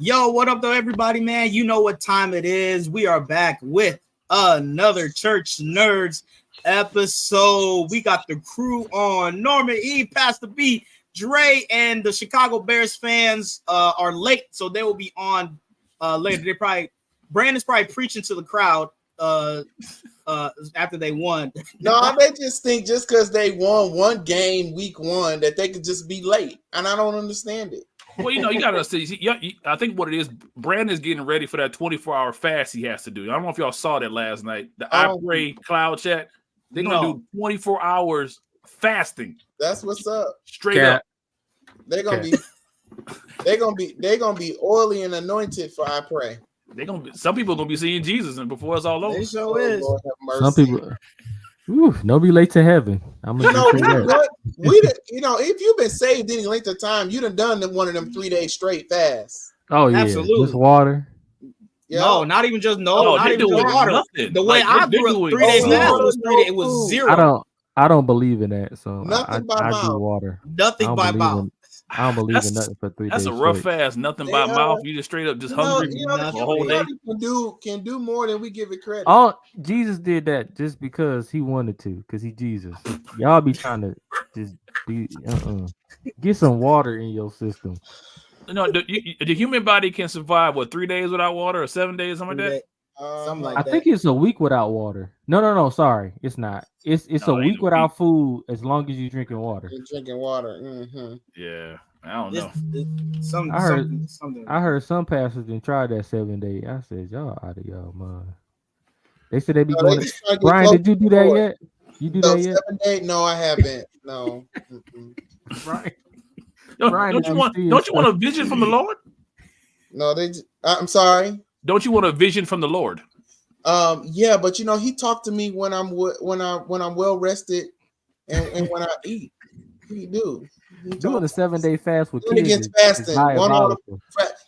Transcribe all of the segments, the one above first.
Yo, what up, though, everybody, man? You know what time it is. We are back with another Church Nerds episode. We got the crew on. Norman E, Pastor B, Dre, and the Chicago Bears fans are late, so they will be on later. Brandon's probably preaching to the crowd after they won. No, they just think just because they won one game week one that they could just be late, and I don't understand it. Well, you gotta see. I think what it is, Brandon's getting ready for that 24-hour fast he has to do. I don't know if y'all saw that last night. The I Pray Cloud Chat. They're gonna do 24 hours fasting. That's what's up. Straight up. They're gonna be oily and anointed for I Pray. Some people are gonna be seeing Jesus and before it's all over. They sure is. Lord have mercy. Some people. Don't be late to heaven. I'm gonna if you've been saved any length of time, you done one of them 3 days straight fast. Oh yeah, absolutely. Just water. Yeah. No, not even just not even just water. Nothing. The way I grew up, 3 days fast was 3 days. It was zero. I don't believe in that. So nothing I do water. Nothing by mouth. I don't believe in nothing for 3 days. That's a rough fast. Nothing by mouth. You just straight up hungry the whole day. Can do more than we give it credit. Oh, Jesus did that just because he wanted to, because he Jesus. Y'all be trying to just be get some water in your system. No, the human body can survive 3 days without water or 7 days, something like that. Something like that. I think it's a week without water. No. Sorry, it's not. It's a week without food as long as you're drinking water. You're drinking water. Mm-hmm. Yeah, I don't know. I heard some pastors didn't try that 7 day. I said, y'all out of y'all mind. They said they be going. Brian, did you do that yet? You do that yet? 7 day? No, I haven't. No. Brian. Don't you want a vision from the Lord? No, I'm sorry. Don't you want a vision from the Lord? Yeah, but he talked to me when I'm well rested and when I eat. He do. Doing a 7 day fast with kids against fasting.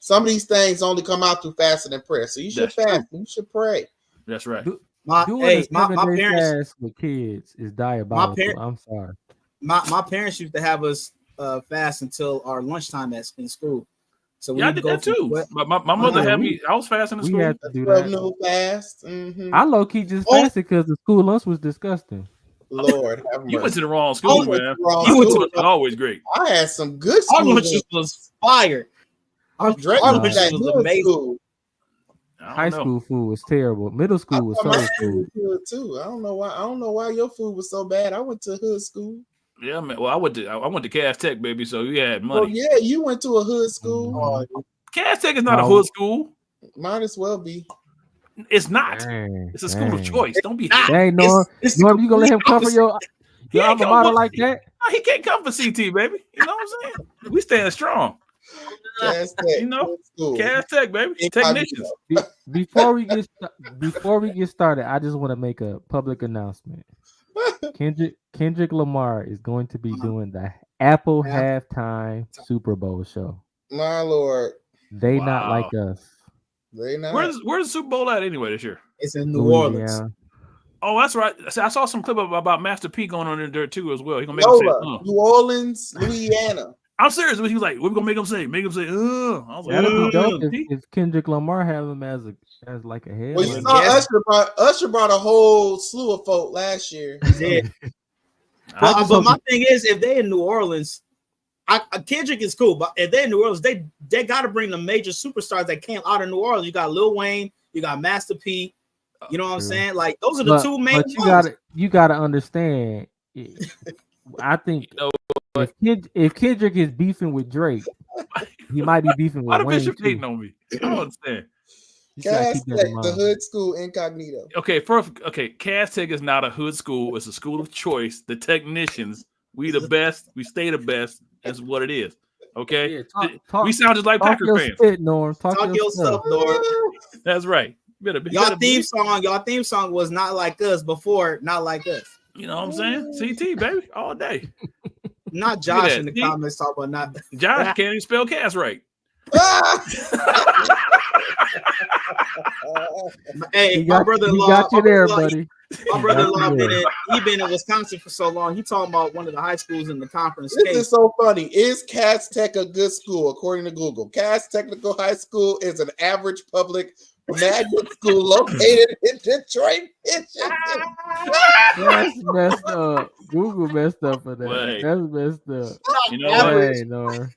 Some of these things only come out through fasting and prayer. So you should fast. You should pray. That's right. My parents fast with kids is diabolical. I'm sorry. My parents used to have us fast until our lunchtime in school. So I did that too. My mother had me. I was fasting in school. We had to do that. No fast. Mm-hmm. I low key just fasted because the school lunch was disgusting. Lord, have mercy. You went to the wrong school, man. You went to always great. I had some good school. Our lunches was fire. Our lunches was amazing. High school food was terrible. Middle school was so good too. I don't know why your food was so bad. I went to hood school. Yeah, man. Well, I went to Cass Tech, baby. So you had money. Oh yeah, you went to a hood school. Cass Tech is not a hood school. Might as well be. It's not. It's a school of choice. Don't be. Dang, Norm, you gonna let him cover your alma mater like that? He can't come for CT, baby. You know what I'm saying? We stand strong. Cass Tech, Cass Tech, baby. Technicians. Before we get started, I just want to make a public announcement. Kendrick Lamar is going to be doing the Apple halftime Super Bowl show. My Lord, they not like us. They not. Where's the Super Bowl at anyway this year? It's in New Orleans. Oh, that's right. I saw some clip about Master P going on in there too as well. He gonna make him say, New Orleans, Louisiana. I'm serious. He was like, "We're gonna make him say." I was like, that'd be dope if Kendrick Lamar have him as like a head. Well, you saw Usher brought a whole slew of folk last year. He did. But my thing is, if they in New Orleans, Kendrick is cool, but if they're in New Orleans, they got to bring the major superstars that came out of New Orleans. You got Lil Wayne, you got Master P. You know what I'm saying? Like those are the two main. But you gotta understand. I think if Kendrick is beefing with Drake, he might be beefing with Wayne. Why the Bishop hating on me? I don't understand. Cass Tech, the hood school incognito. Okay, Cass Tech is not a hood school. It's a school of choice. The technicians, we the best. We stay the best. That's what it is. Okay, we sound just like Packer fans. Spit, Norm. Talk your stuff, Norm. That's right. Y'all theme song was not like us before. Not like us. You know what I'm saying? CT, baby, all day. Not Josh in the comments talk about not. Josh can't even spell Cass right. Hey, my brother-in-law. Got you there, buddy. My brother-in-law been in Wisconsin for so long. He talking about one of the high schools in the conference. This is so funny. Is Cass Tech a good school according to Google? Cass Technical High School is an average public magnet school located in Detroit, Michigan. That's messed up. Google messed up for that. Wait. That's messed up. You know what? Hey, Nor.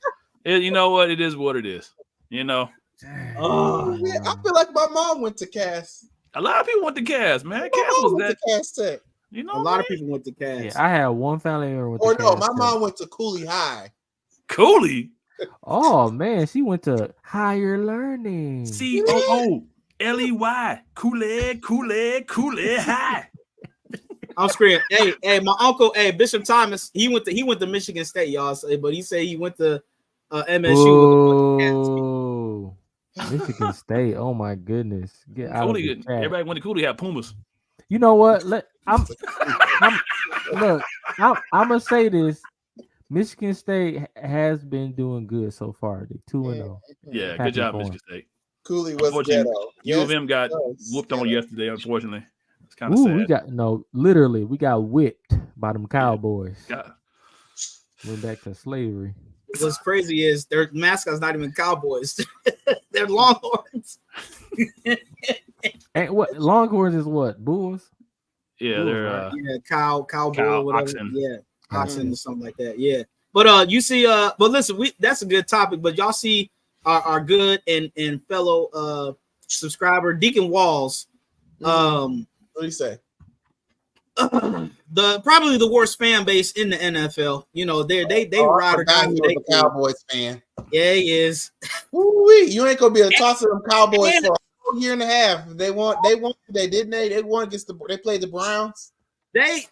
You know what? It is what it is. You know, Oh, Yeah, I feel like my mom went to Cass. a lot of people went to Cass, man. My Cass mom was went that. to Cass Tech. You know, a lot of people went to Cass. Yeah, I had one family member with Or the no, Cass my Tech. mom went to Cooley High. Cooley. Oh man, she went to higher learning. COOLEY. Kool-Aid High. I'm screaming. Hey, my uncle, Bishop Thomas, he went to Michigan State, y'all. But he said he went to MSU. Oh, Michigan State. Oh my goodness. Get out of the Cooley, chat. everybody went to Cooley had Pumas. You know what? I'm gonna say this. Michigan State has been doing good so far. They 2-0. Yeah, Happy good job, for Michigan State. Cooley was Unfortunately, ghetto. U of M got whooped on yesterday, unfortunately. It's kind of Ooh, sad. we got whipped by them Cowboys. God. Went back to slavery. What's crazy is their mascot's not even Cowboys. They're Longhorns. And what Longhorns is what? Bulls? Yeah, Bulls, they're right? Cowboy, cow, whatever. oxen. Yeah, oxen or something like that. Yeah. But you see, but listen, that's a good topic. But y'all see our good and fellow subscriber Deacon Walls. What do you say? Probably the worst fan base in the NFL. You know, they ride or die. He was a Cowboys fan. Yeah, he is. Ooh-wee, you ain't gonna be able to toss to them Cowboys for a whole year and a half. They won. They won against they played the Browns. They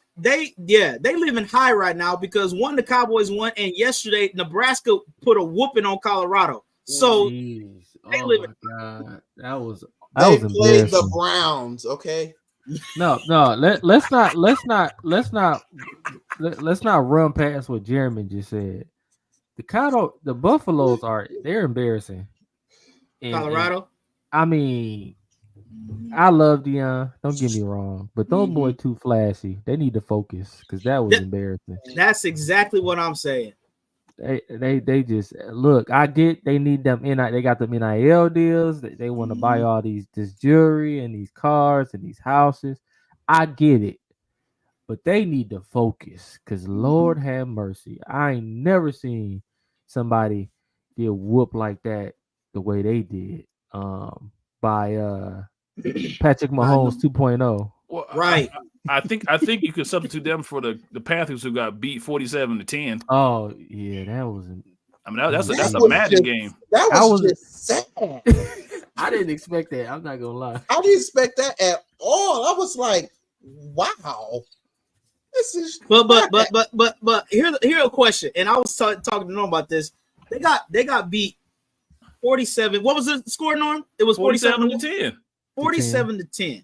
living high right now because one, the Cowboys won, and yesterday Nebraska put a whooping on Colorado. So Jeez. they Oh live my god, that was They played the embarrassing. Browns. Okay. No, let's not run past what Jeremy just said. The Buffaloes they're embarrassing. Colorado. I mean, I love Deion. Don't get me wrong, but those boys too flashy. They need to focus because that was embarrassing. That's exactly what I'm saying. They just look. I get they need them They got them NIL deals. They want to buy all this jewelry and these cars and these houses. I get it, but they need to focus because Lord have mercy. I ain't never seen somebody get whooped like that the way they did. By Patrick Mahomes 2.0. Well, Right. I think you could substitute them for the Panthers who got beat 47-10. Oh yeah, that was. I mean that's That a was magic just- game. That was just sad. I didn't expect that. I'm not gonna lie. I didn't expect that at all. I was like, wow. This is But here's a question, and I was talking to Norm about this. They got beat 47. What was the score, Norm? It was 47-10. 47-10.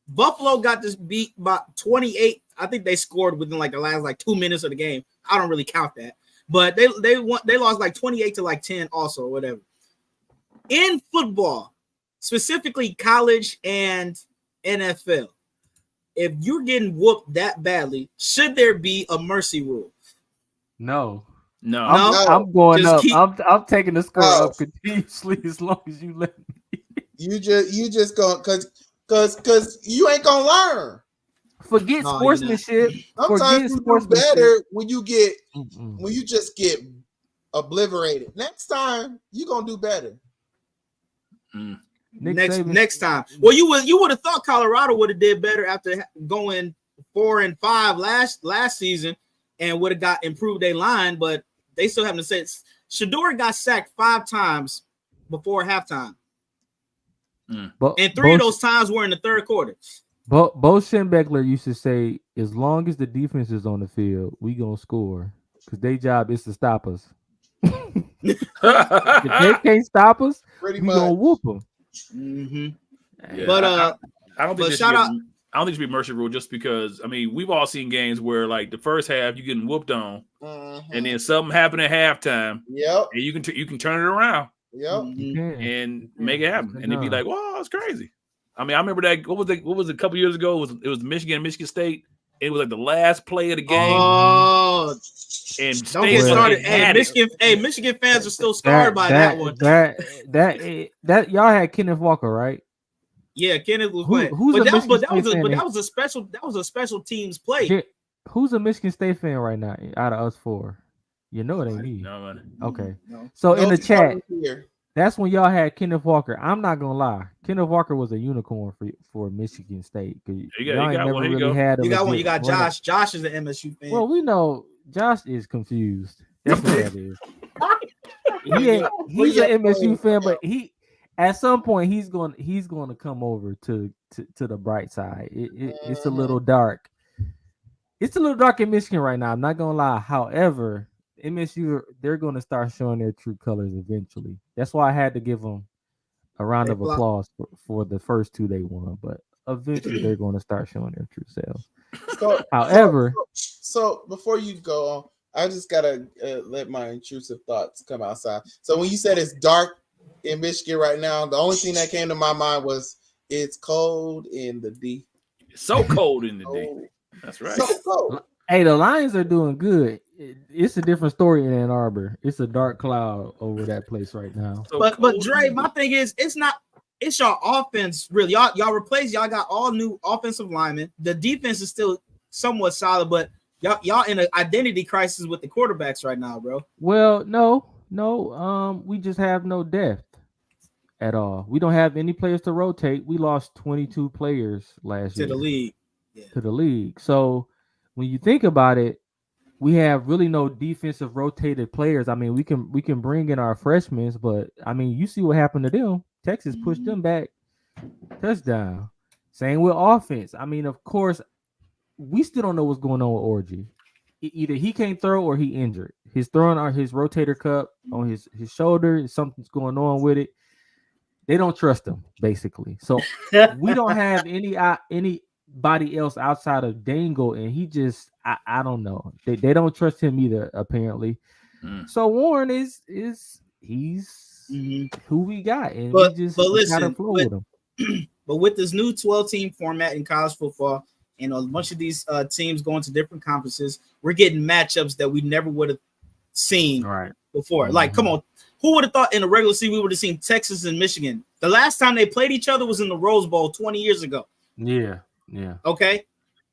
Buffalo got this beat by 28. I think they scored within the last 2 minutes of the game. I don't really count that, but they lost 28 to 10 also, or whatever. In football, specifically college and NFL, if you're getting whooped that badly, should there be a mercy rule? No. No. I'm going Just up. I'm taking the score up continuously as long as you let me. you just going because you ain't gonna learn. Forget sportsmanship. Sometimes you do better when you just get obliterated. Next time you gonna do better. Next time. Well, you would have thought Colorado would have did better after going 4-5 last season and would have got improved their line, but they still haven't said Shador got sacked 5 times before halftime. And 3 of those times were in the third quarter. Bo Schembechler used to say, as long as the defense is on the field, we gonna score because their job is to stop us. If they can't stop us, we gonna whoop them. Mm-hmm. Yeah, But I don't think shout out. I don't think it should be mercy rule just because we've all seen games where the first half you getting whooped on, and then something happened at halftime. Yep. And you can turn it around. Yep. Mm-hmm. And make it happen, and they'd be like, "Wow, it's crazy." I mean, I remember that. What was it a couple years ago? It was Michigan State. It was like the last play of the game. Oh, and don't get started. Hey, Michigan fans are still scarred by that one. That y'all had Kenneth Walker, right? Yeah, Kenneth was playing. That was a special teams play. Who's a Michigan State fan right now out of us four? You know it ain't me. No, man. Okay. So in the chat, that's when y'all had Kenneth Walker. I'm not gonna lie, Kenneth Walker was a unicorn for Michigan State. You got one. You got Josh. Josh is an MSU fan. Well, we know Josh is confused. That's what that is. He's an MSU fan, but at some point he's going to come over to the bright side. It's a little dark. It's a little dark in Michigan right now. I'm not gonna lie. However, MSU, they're going to start showing their true colors eventually. That's why I had to give them a round of applause for the first two they won. But eventually, they're going to start showing their true selves. However, so before you go on, I just gotta let my intrusive thoughts come outside. So when you said it's dark in Michigan right now, the only thing that came to my mind was it's cold in the D. It's so cold in the D. That's right. So cold. Hey, the Lions are doing good. It's a different story in Ann Arbor. It's a dark cloud over that place right now. But Dre, my thing is, it's your offense really. Y'all got all new offensive linemen. The defense is still somewhat solid, but y'all in an identity crisis with the quarterbacks right now, bro. Well, no, we just have no depth at all. We don't have any players to rotate. We lost 22 players last year to the league. Yeah. To the league. So when you think about it, we have really no defensive rotated players. I mean, we can bring in our freshmen, but I mean, you see what happened to them. Texas pushed them back, touchdown. Same with offense. I mean, of course, we still don't know what's going on with Orgy. Either he can't throw or he injured. He's throwing his rotator cuff on his shoulder. Something's going on with it. They don't trust him, basically. So we don't have anybody else outside of Dangle, and he just I don't know. They don't trust him either, apparently. So Warren is he's who we got, and we just gotta flow with him. But with this new 12-team format in college football, and a bunch of these teams going to different conferences, we're getting matchups that we never would have seen before. Like, come on, who would have thought in the regular season we would have seen Texas and Michigan? The last time they played each other was in the Rose Bowl 20 years ago. Yeah. Okay.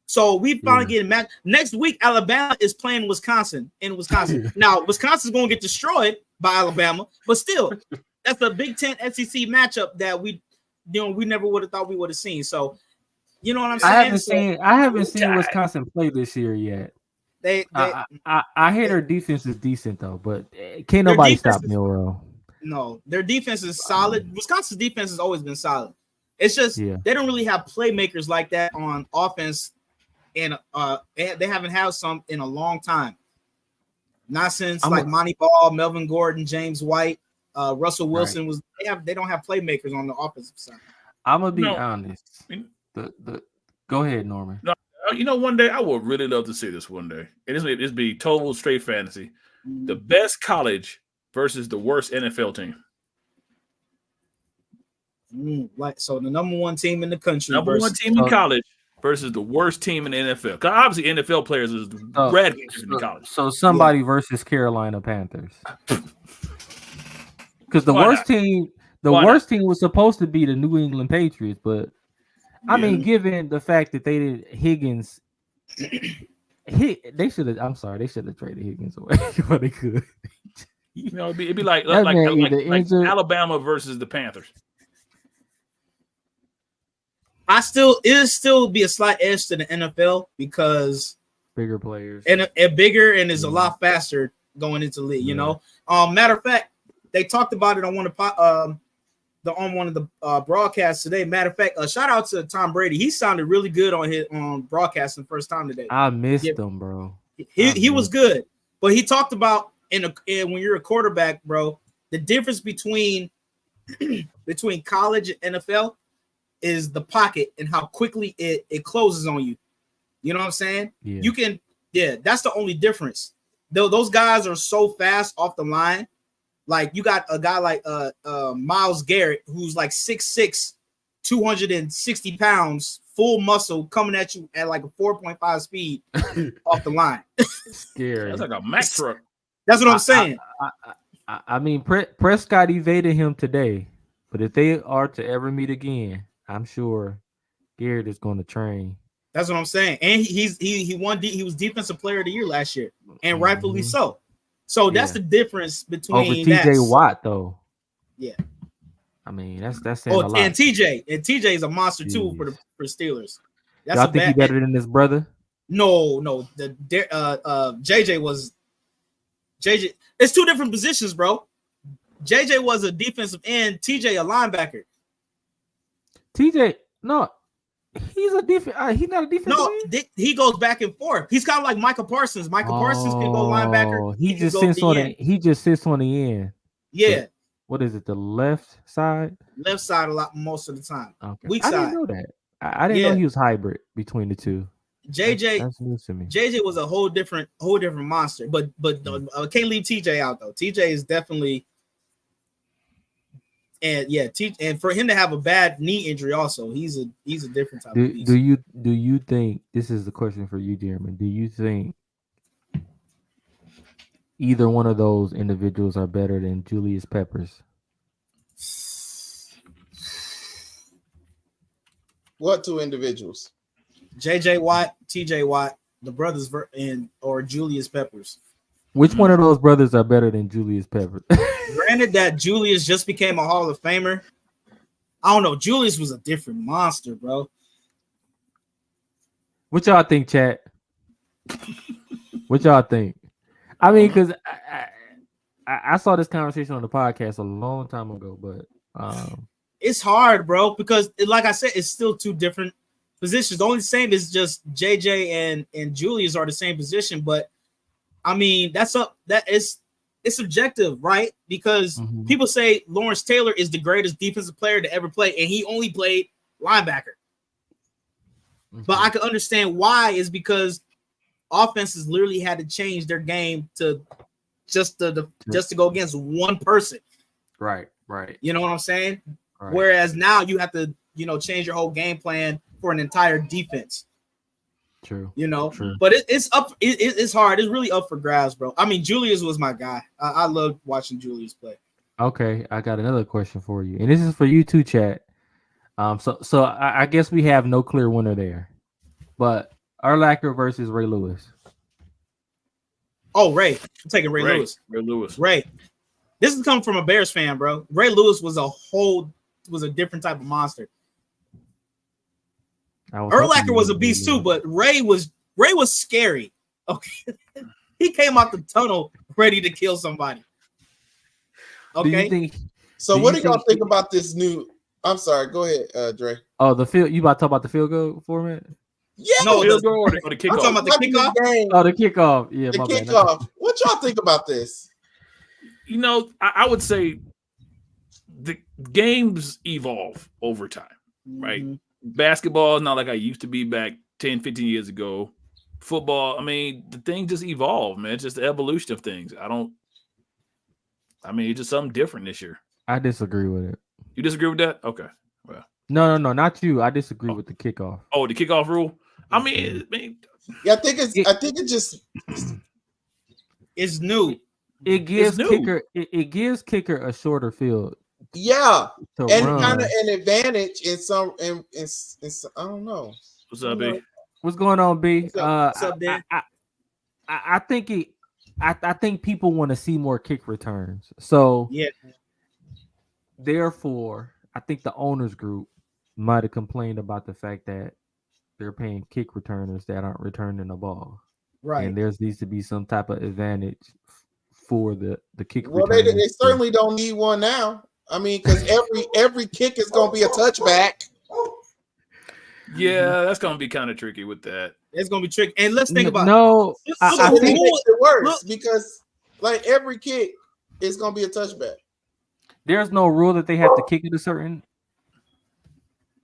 So we finally getting matched. Next week, Alabama is playing Wisconsin in Wisconsin. Now, Wisconsin's going to get destroyed by Alabama, but still, that's a Big Ten SEC matchup that we never would have thought we would have seen. So, you know what I'm saying? I haven't seen Wisconsin play this year yet. I hear their defense is decent though, but can't nobody stop Milroe. No, their defense is solid. Wisconsin's defense has always been solid. It's just they don't really have playmakers like that on offense, and they haven't had some in a long time. Not since Monty Ball, Melvin Gordon, James White, Russell Wilson was. They don't have playmakers on the offensive side. I'm gonna be honest. Go ahead, Norman. No, one day I would really love to see this one day, and this be total straight fantasy. The best college versus the worst NFL team. So the number one team in the country, one team in college versus the worst team in the NFL. Because obviously NFL players is red in college. So somebody versus Carolina Panthers. Because the worst team was supposed to be the New England Patriots, but I mean, given the fact that they did Higgins, they should have traded Higgins away when they could. It'd be like Alabama versus the Panthers. It'll still be a slight edge to the NFL because bigger players and bigger and is a lot faster going into the league. You know, matter of fact, they talked about it on one of the broadcasts today. Matter of fact, shout out to Tom Brady. He sounded really good on broadcasting first time today. I missed him, bro. He was good, but he talked about when you're a quarterback, bro, the difference between college and NFL is the pocket and how quickly it closes on you. You know what I'm saying? Yeah. That's the only difference. Those guys are so fast off the line. Like you got a guy like Myles Garrett who's like 6'6", 260 pounds, full muscle, coming at you at like a 4.5 speed off the line. Scary. That's like a Mack truck. That's what I'm saying. I mean, Prescott evaded him today, but if they are to ever meet again, I'm sure Garrett is going to train. That's what I'm saying. And he won. He was Defensive Player of the Year last year, and rightfully so. So that's the difference between over TJ Watt, though. Yeah. I mean, that's saying a lot. And TJ is a monster too for Steelers. Y'all think he better than his brother? No. The JJ was JJ. It's two different positions, bro. JJ was a defensive end. TJ a linebacker. TJ, no, he's a defense. He's not a defensive end. He goes back and forth. He's kind of like Micah Parsons. Parsons can go linebacker. He just sits on the. He just sits on the end. Yeah. What is it? The left side? Left side a lot most of the time. Okay. Weak I side. didn't know that. I didn't know he was hybrid between the two. That's news to me. JJ was a whole different monster. But can't leave TJ out though. TJ is definitely, and and for him to have a bad knee injury also, he's a different type of beast. Do you think, this is the question for you, Jeremy? Do you think either one of those individuals are better than Julius Peppers? What two individuals? JJ Watt, TJ Watt, the brothers, or Julius Peppers. Which one of those brothers are better than Julius Peppers? Granted that Julius just became a Hall of Famer. I don't know. Julius was a different monster, bro. What y'all think, chat? What y'all think? I mean, because I saw this conversation on the podcast a long time ago, but it's hard, bro, because like I said, it's still two different positions. The only same is just JJ and Julius are the same position, but I mean it's subjective, right? Because people say Lawrence Taylor is the greatest defensive player to ever play, and he only played linebacker. But I can understand why, is because offenses literally had to change their game to just to go against one person. Right. You know what I'm saying? Right. Whereas now you have to, change your whole game plan for an entire defense. True. True. But it's up. It's hard. It's really up for grabs, bro. I mean, Julius was my guy. I loved watching Julius play. Okay, I got another question for you, and this is for you too, chat. So I guess we have no clear winner there, but Urlacher versus Ray Lewis. Oh, Ray. I'm taking Ray Lewis. Ray Lewis. Ray. This is coming from a Bears fan, bro. Ray Lewis was a different type of monster. Urlacher was a beast too, but Ray was scary. Okay. He came out the tunnel ready to kill somebody. Okay. What do y'all think about this new? I'm sorry. Go ahead, Dre. Oh, the field. You about to talk about the field goal format? Yeah. No, the field goal or the kickoff. I'm talking about the kickoff. Oh, the kickoff. Yeah, the kickoff. What y'all think about this? I would say the games evolve over time, right? Basketball is not like I used to be back 10, 15 years ago. Football, I mean, the thing just evolved, man. It's just the evolution of things. It's just something different this year. I disagree with it. You disagree with that? Okay. Well. No, not you. I disagree with the kickoff. Oh, the kickoff rule? I mean, yeah, I think it just it's new. It gives kicker a shorter field. Yeah, and run. Kind of an advantage in some. In I don't know. What's up, B? What's going on, B? What's up, Dan? I think people want to see more kick returns. So yeah. Therefore, I think the owners group might have complained about the fact that they're paying kick returners that aren't returning the ball. Right. And there needs to be some type of advantage for the kick. Well, they certainly don't need one now. I mean, because every kick is going to be a touchback. Yeah, that's going to be kind of tricky with that. It's going to be tricky. And let's think about I think it makes it worse because like every kick is going to be a touchback. There's no rule that they have to kick it a certain.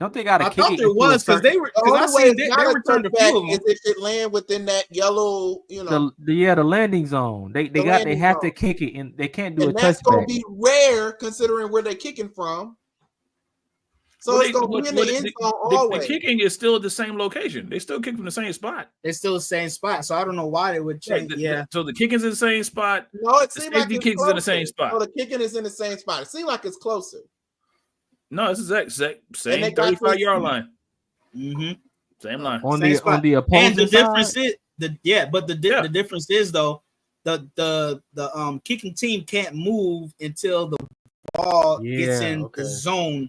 Don't they got to kick it? I thought there was because they were. Because I seen they returned a few of them. If it land within that yellow, the landing zone. They have to kick it, and they can't do a touchback. That's gonna be rare considering where they're kicking from. So it's going to be in the end zone always. The kicking is still at the same location. They still kick from the same spot. It's still the same spot. So I don't know why they would change. So the kicking's in the same spot. No, it seems like the kicks is in the same spot. No, the kicking is in the same spot. It seems like it's closer. No, it's the same 35-yard line. Mm-hmm. Same line. On the opposing and the difference side? The difference is though the kicking team can't move until the ball gets in the zone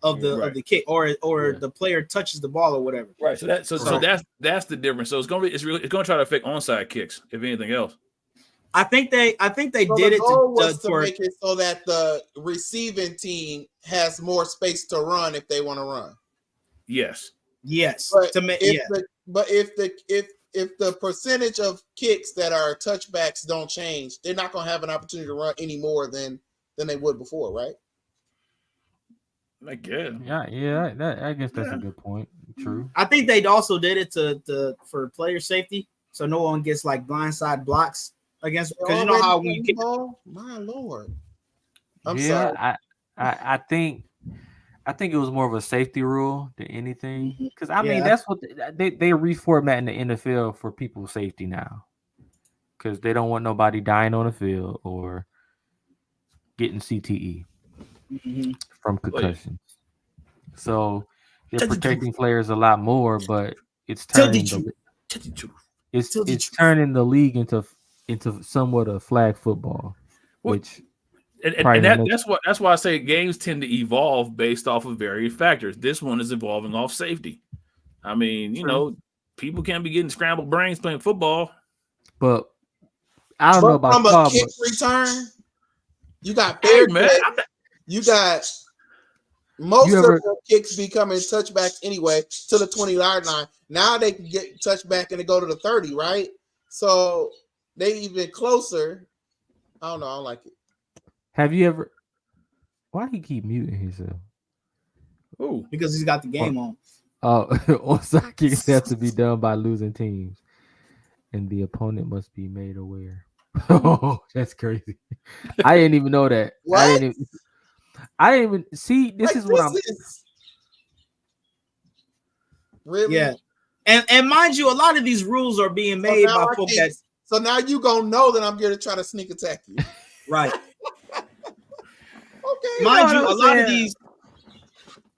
of the kick or the player touches the ball or whatever. Right. So that's the difference. So it's gonna try to affect onside kicks if anything else. I think they did it to make it so that the receiving team has more space to run if they want to run. Yes. But if the percentage of kicks that are touchbacks don't change, they're not going to have an opportunity to run any more than they would before, right? I guess. Yeah. I guess that's a good point. True. I think they also did it for player safety, so no one gets like blindside blocks against. Because you know how when you kick. My Lord. I'm sorry. I think it was more of a safety rule than anything. Because I mean, that's what they reformatting the NFL for people's safety now. Because they don't want nobody dying on the field or getting CTE from concussions. So they're protecting players a lot more, but it's turning turning the league into somewhat of flag football, which. And that's why I say games tend to evolve based off of various factors. This one is evolving off safety. I mean, people can't be getting scrambled brains playing football. But I don't know about from a kick return. You got you got most of the kicks becoming touchbacks anyway to the 20-yard line. Now they can get touchback and they go to the 30, right? So they even closer. I don't know. I don't like it. Have you ever? Why do he keep muting himself? Oh, because he's got the game on. Onside kicks have to be done by losing teams, and the opponent must be made aware. Oh, that's crazy! I didn't even know that. What? I didn't even see. This is what I'm. Really? Yeah, and mind you, a lot of these rules are being made by folks that. So now you gonna know that I'm going to try to sneak attack you, right? Okay. Mind you,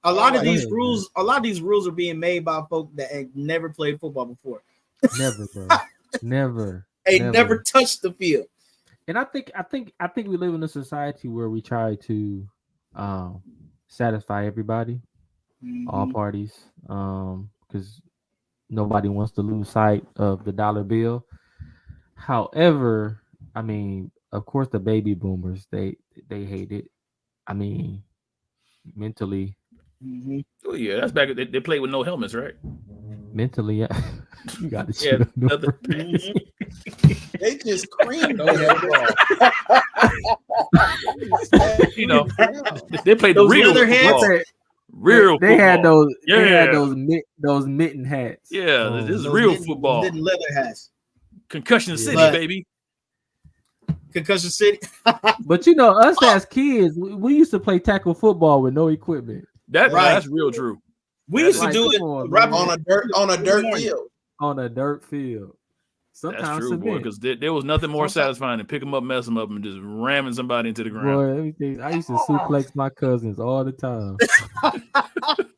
a lot of these rules are being made by folk that ain't never played football before. Never, bro. Never. Never touched the field. And I think we live in a society where we try to satisfy everybody, all parties, because nobody wants to lose sight of the dollar bill. However, I mean, of course, the baby boomers they hate it. I mean, mentally. Oh yeah, that's back. They played with no helmets, right? Mentally, yeah. You got to shoot They just creamed they played the real football. Real they had those. Yeah. They had those mitten hats. Yeah, this is real football. Leather hats. Concussion City, baby. Concussion City. But us as kids, we used to play tackle football with no equipment. That's real true. We used to do it on a dirt field. On a dirt field. Sometimes that's true, boy, because there was nothing more satisfying than pick them up, mess them up, and just ramming somebody into the ground. Boy, everything. I used to suplex my cousins all the time.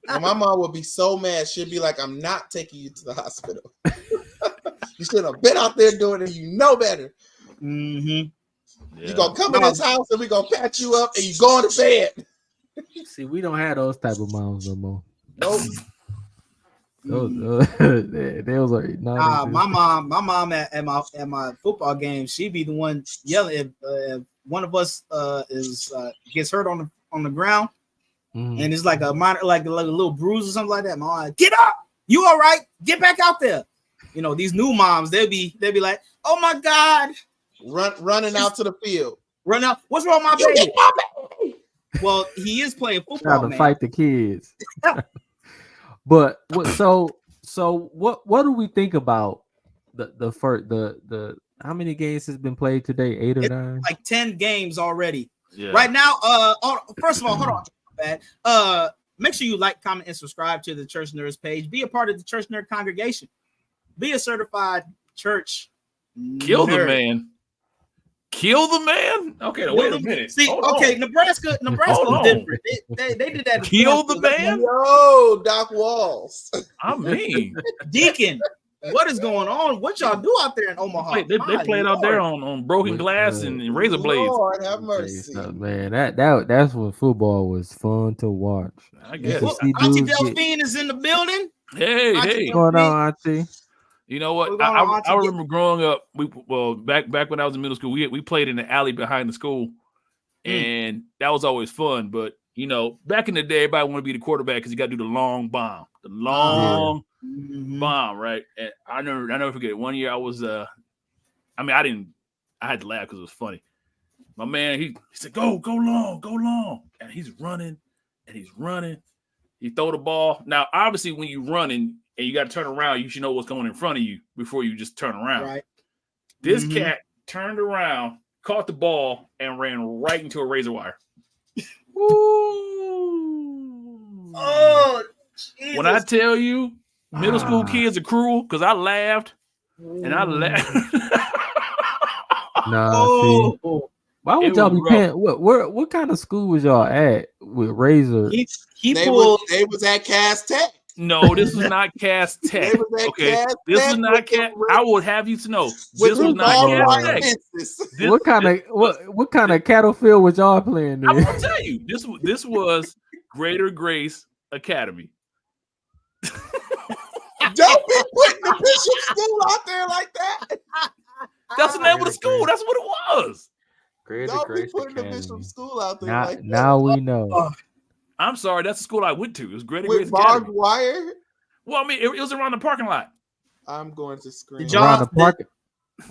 And my mom would be so mad. She'd be like, "I'm not taking you to the hospital. You should have been out there doing it. You know better." Yeah. You're going to come in this house and we're going to patch you up and you going to bed. See, we don't have those type of moms no more. Nope. Those are my mom at my football game, she'd be the one yelling if one of us gets hurt on the ground and it's like a minor like a little bruise or something like that. Mom, like, get up, you all right? Get back out there. These new moms, they'll be like, oh my God. Running out to the field. Run out. What's wrong with my baby? Well, he is playing football. Trying to fight the kids. But what do we think about the how many games has been played today? 8 or 9? Like 10 games already. Yeah. Right now, first of all, hold on. Make sure you like, comment, and subscribe to the Church Nerds page. Be a part of the Church Nerd congregation. Be a certified church Kill nerd. the man. Kill the man? Okay, now, wait a minute. See, okay, Nebraska is different. They did that. Kill the man? Yo, Doc Walls. I mean, Deacon, what is going on? What y'all do out there in Omaha? they played out there on broken glass and razor blades. Lord have mercy. Man, that's when football was fun to watch. I guess. Well, Auntie Delphine is in the building. Hey. What's going on, Auntie? You know what? I remember growing up. Back when I was in middle school, we played in the alley behind the school, and that was always fun. But you know, back in the day, everybody wanted to be the quarterback because you got to do the long bomb, bomb, right? And I never forget. One year I was, I had to laugh because it was funny. My man, he said, "Go long," and he's running. He throw the ball. Now, obviously, when you're running and you got to turn around, you should know what's going in front of you before you just turn around. Right. This cat turned around, caught the ball, and ran right into a razor wire. Ooh. Oh, Jesus. When I tell you, middle school kids are cruel because I laughed and I laughed. See. Why would y'all be paying? What kind of school was y'all at with razor? They was at Cass Tech. No, this was not Cass Tech. Okay, this was not Cass. I would have you to know this was not Cass Tech. What kind of cattle field was y'all playing? I'm gonna tell you, this was Greater Grace Academy. Don't be putting the Bishop School out there like that. That's the name of the school. That's what it was. Don't be putting the Bishop School out there like that. Now we know. I'm sorry, that's the school I went to. It was Greater With Grace barbed Academy. wire? Well, I mean, it was around the parking lot. I'm going to scream. Around the park.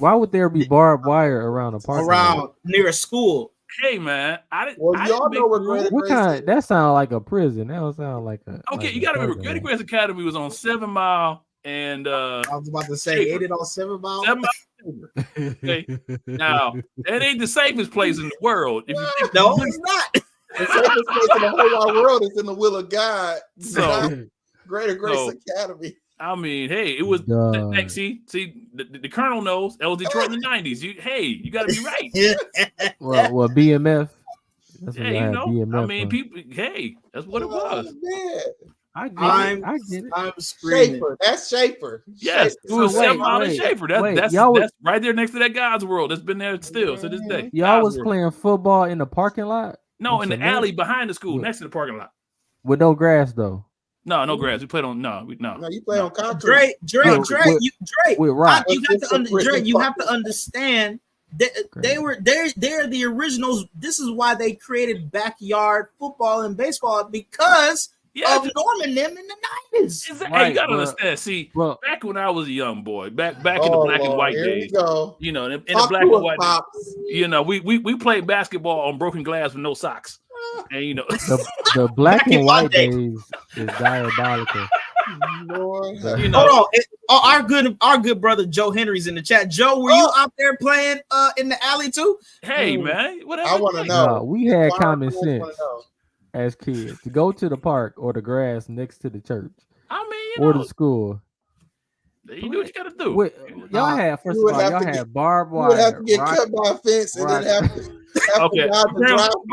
Why would there be barbed wire around a parking lot? Near a school? Hey, man, y'all know what Greater what Grace kind? is. That sounds like a prison. That don't sound like a. Okay, like you got to remember, Greater Grace Academy was on 7 Mile and I was about to say, ain't it on 7 Mile? 7 Mile. Okay, now that ain't the safest place in the world. If you think No, it's not. The safest place in the whole wide world is in the will of God. So, Greater Grace Academy. I mean, hey, it was. See, the Colonel knows. That was Detroit in the '90s. You got to be right. well, BMF. That's Yeah, you know. BMF, I mean, people. Hey, that's what it was. I get it. I'm screaming. Schaefer. That's Schaefer. Yes, it was 7 Mile and Schaefer. That's right there next to that God's World. That's been there still to this day. Y'all was playing football in the parking lot? No, in the alley behind the school, next to the parking lot. With no grass though. No grass. We played on No, you play on concrete. Drake. With rock. You have to understand that they're the originals. This is why they created backyard football and baseball because of Norman them in the 90s. Exactly. Hey, you gotta understand. See, back when I was a young boy, back in the black and white days, you know, in the black and white days, you know, we played basketball on broken glass with no socks. And you know, the black and white days is diabolical. You know, hold on. Our good brother Joe Henry's in the chat. Joe, were you out there playing in the alley too? Hey man, whatever. I want to know. We had common sense as kids to go to the park or the grass next to the church. I mean, or the school. You do what you gotta do. Y'all had had barbed wire. You would have to get cut by a fence and then have to. Okay,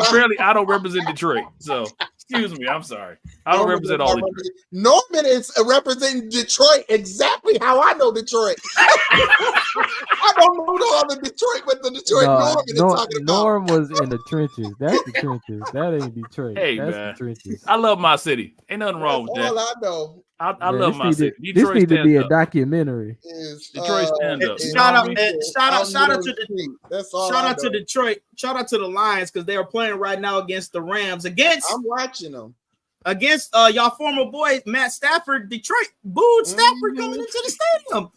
apparently I don't represent Detroit, so excuse me. I'm sorry. I don't represent all Detroit. Norman is representing Detroit exactly how I know Detroit. I don't know no other Detroit, but the Detroit Norman is talking about. Norm was in the trenches. That's the trenches. That ain't Detroit. Hey, that's man. the trenches. I love my city. Ain't nothing wrong with that. All I know. I love my city. This needs to be a documentary. Detroit stand up. Shout out to Detroit. Shout out to the Lions because they are playing right now against the Rams. I'm watching them. Against y'all former boy Matt Stafford. Detroit booed Stafford coming into the stadium.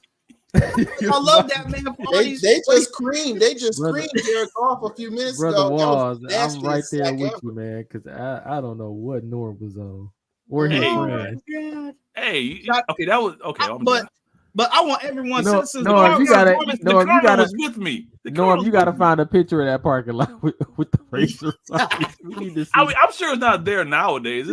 I love that man. They just screamed Jared Goff a few minutes ago. Walls, I'm right there with you, man, because I don't know what Norm was on. Or his friend. Hey, okay, that was okay. But I want everyone. Norm, you gotta with me. Norm, you gotta find a picture of that parking lot with the racer. We need to see. I'm sure it's not there nowadays.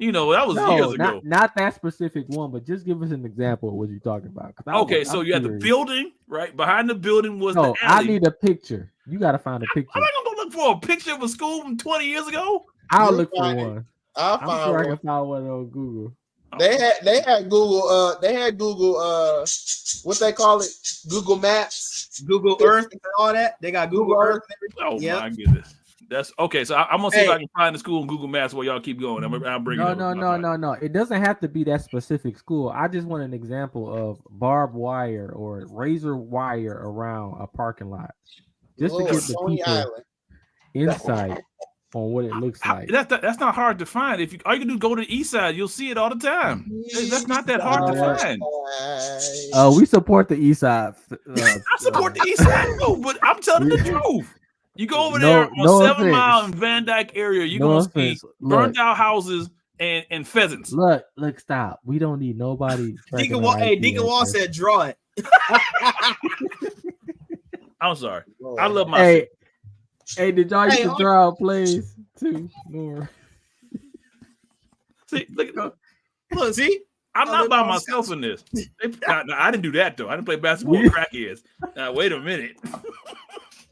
You know, that was years ago. Not that specific one, but just give us an example of what you're talking about. Okay, so you had the building, right? Behind the building was the alley. I need a picture. You got to find a picture. I'm not gonna go look for a picture of a school from 20 years ago. I'll look for one. I'm sure I can find one on Google. They had Google. They had Google. What they call it? Google Maps, Google Earth, and all that. They got Google Earth. Oh my goodness. That's okay. So I'm gonna see if I can find the school on Google Maps while y'all keep going. I'll bring it up. No. It doesn't have to be that specific school. I just want an example of barbed wire or razor wire around a parking lot, just to give the people insight on what it looks like. That's not hard to find. If all you can do is go to the east side, you'll see it all the time. That's not that hard to find. We support the east side. I support the east side too, but I'm telling the truth. You go over there on 7 Mile in Van Dyke area, you're gonna see burnt out houses and pheasants. Look, stop. We don't need nobody. Deacon Wall said draw it. I'm sorry. I love my Hey, did y'all used to draw out plays too? More. See, look, see? I'm not by myself in this. I didn't do that though. I didn't play basketball with crackheads. Now wait a minute.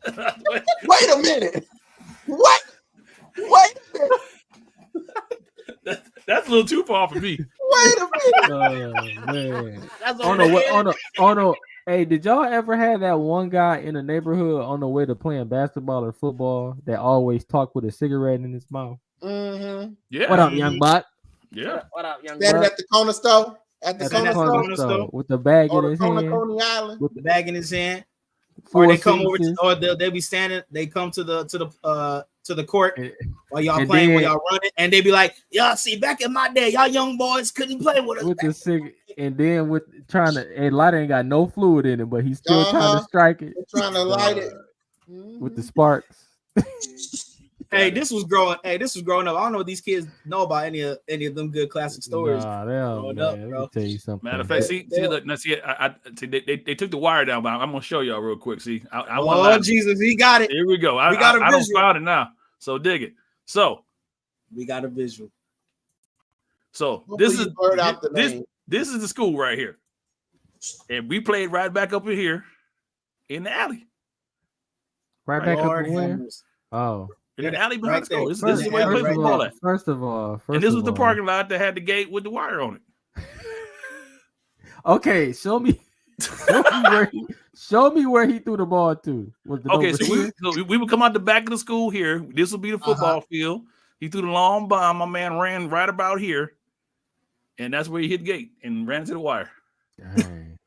Wait a minute. What? Wait a minute. That's a little too far for me. Wait a minute. Oh man. Oh no. Hey, did y'all ever have that one guy in the neighborhood on the way to playing basketball or football that always talked with a cigarette in his mouth? Mm-hmm. Yeah. What up, young buck? Yeah. What up, young buck? At the corner store. At the corner store with the bag in his hand. With the bag in his hand. Or they come over or they'll be standing. They come to the court while y'all playing, while y'all running, and they be like, "Y'all see, back in my day, y'all young boys couldn't play with us." With the cigarette, and then with trying to, and light ain't got no fluid in it, but he's still trying to strike it. Trying to light it with the sparks. Hey, this was growing up. I don't know what these kids know about any of them good classic stories. Nah, let me tell you something. Matter of fact, look, now see, they took the wire down, but I'm gonna show y'all real quick. See, Jesus, he got it. Here we go. I don't found it now, so dig it. So we got a visual. So this is the school right here, and we played right back up in here in the alley. Right back up in where? Oh. In the alley behind the school. This is where you play football at. First of all, and this was the parking lot that had the gate with the wire on it. Okay, show me where he threw the ball to. So we would come out the back of the school here. This will be the football field. He threw the long bomb. My man ran right about here, and that's where he hit the gate and ran into the wire. Dang.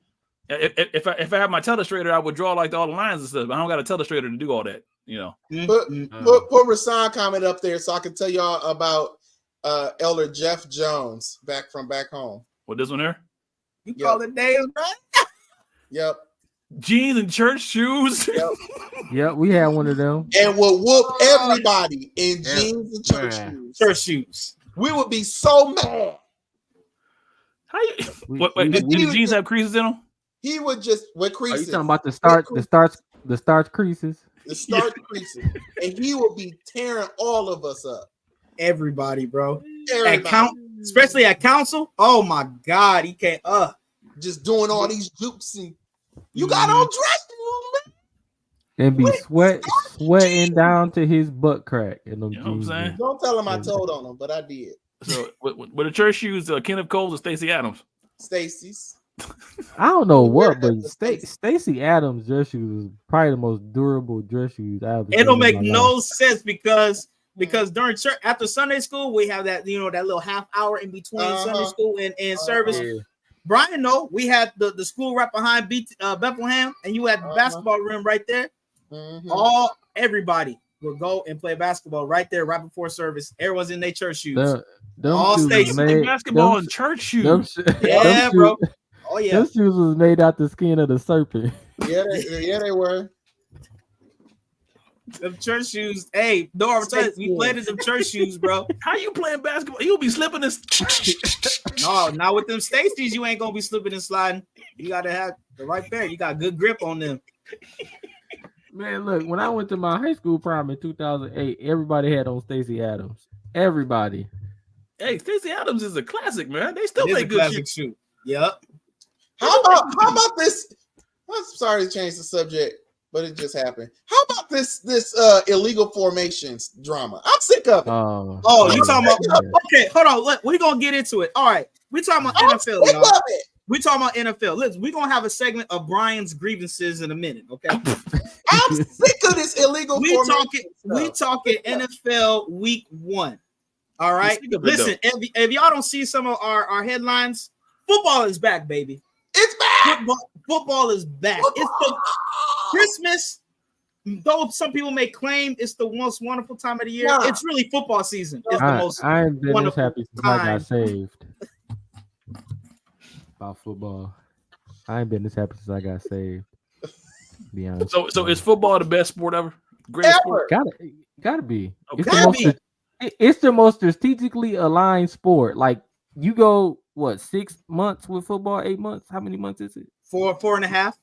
If I had my telestrator, I would draw like all the lines and stuff. But I don't got a telestrator to do all that. You know, put Rasan comment up there so I can tell y'all about Elder Jeff Jones back home. What, this one there? You call it days, right? Yep. Jeans and church shoes. Yep, we had one of them. And will whoop everybody in jeans and church shoes. Church shoes. We would be so mad. How you? Did the jeans have creases in them? He would just with creases. Are you talking about the starch creases? The starch creases, and he will be tearing all of us up. Everybody, bro. Everybody. Especially at council. Oh my God, he can't. Just doing all these jukes, and you got on dress, and be sweating down to his butt crack. In them you know what I'm saying? Don't tell him I told on him, but I did. So with the church shoes, Kenneth Cole or Stacey Adams? Stacy's. I don't know what, but Stacey Adams dress shoes is probably the most durable dress shoes I ever. It don't make no sense because during church after Sunday school we have that that little half hour in between Sunday school and service. Yeah. Brian, we had the school right behind Bethlehem, and you had the basketball room right there. Mm-hmm. Everybody would go and play basketball right there, right before service. Everyone's in their church shoes. All states basketball and church shoes. Bro. Oh yeah, those shoes was made out the skin of the serpent. Yeah, they were. Them church shoes. Hey, no, we played in them church shoes, bro. How you playing basketball? You'll be slipping this. No, not with them Stacy's. You ain't gonna be slipping and sliding. You gotta have the right pair. You got good grip on them. Man, look, when I went to my high school prom in 2008, everybody had on Stacey Adams. Everybody. Hey, Stacey Adams is a classic, man. They still It is make a good classic shit. shoot. Yep. How about this? I'm sorry to change the subject, but it just happened. How about this illegal formations drama? I'm sick of it. Oh, you talking about? Okay, hold on. Look, we're gonna get into it. All right, we talking about NFL, Sick y'all. of it. We talking about NFL. Listen, we're gonna have a segment of Brian's grievances in a minute. Okay, I'm sick of this illegal we formation. talking NFL Week 1. All right, sick of it, listen. If y'all don't see some of our headlines, football is back, baby. It's back. Football is back. It's the Christmas. Though some people may claim it's the most wonderful time of the year, Nah. it's really football season. It's the most I ain't been this wonderful happy since I time. got saved. About football. I ain't been this happy since I got saved. To be honest. So is football the best sport ever? Greatest sport? Gotta be. Okay. It's the most strategically aligned sport. Like you go 6 months with football, 8 months. How many months is it? 4.5,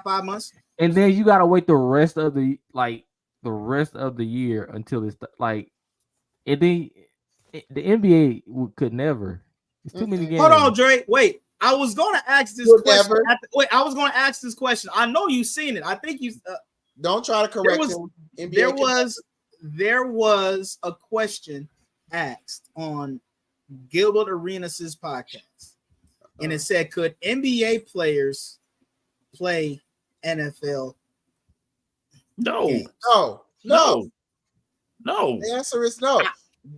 5 months. And then you gotta wait the rest of the year until it's like. And then the NBA could never. It's too many games. Hold on, Dre. Wait. I was going to ask this question. I was going to ask this question. I know you've seen it. I think you. Don't try to correct him. There was a question asked on Gilbert Arenas' podcast, and it said, "Could NBA players play NFL?" No. games? No. The answer is no.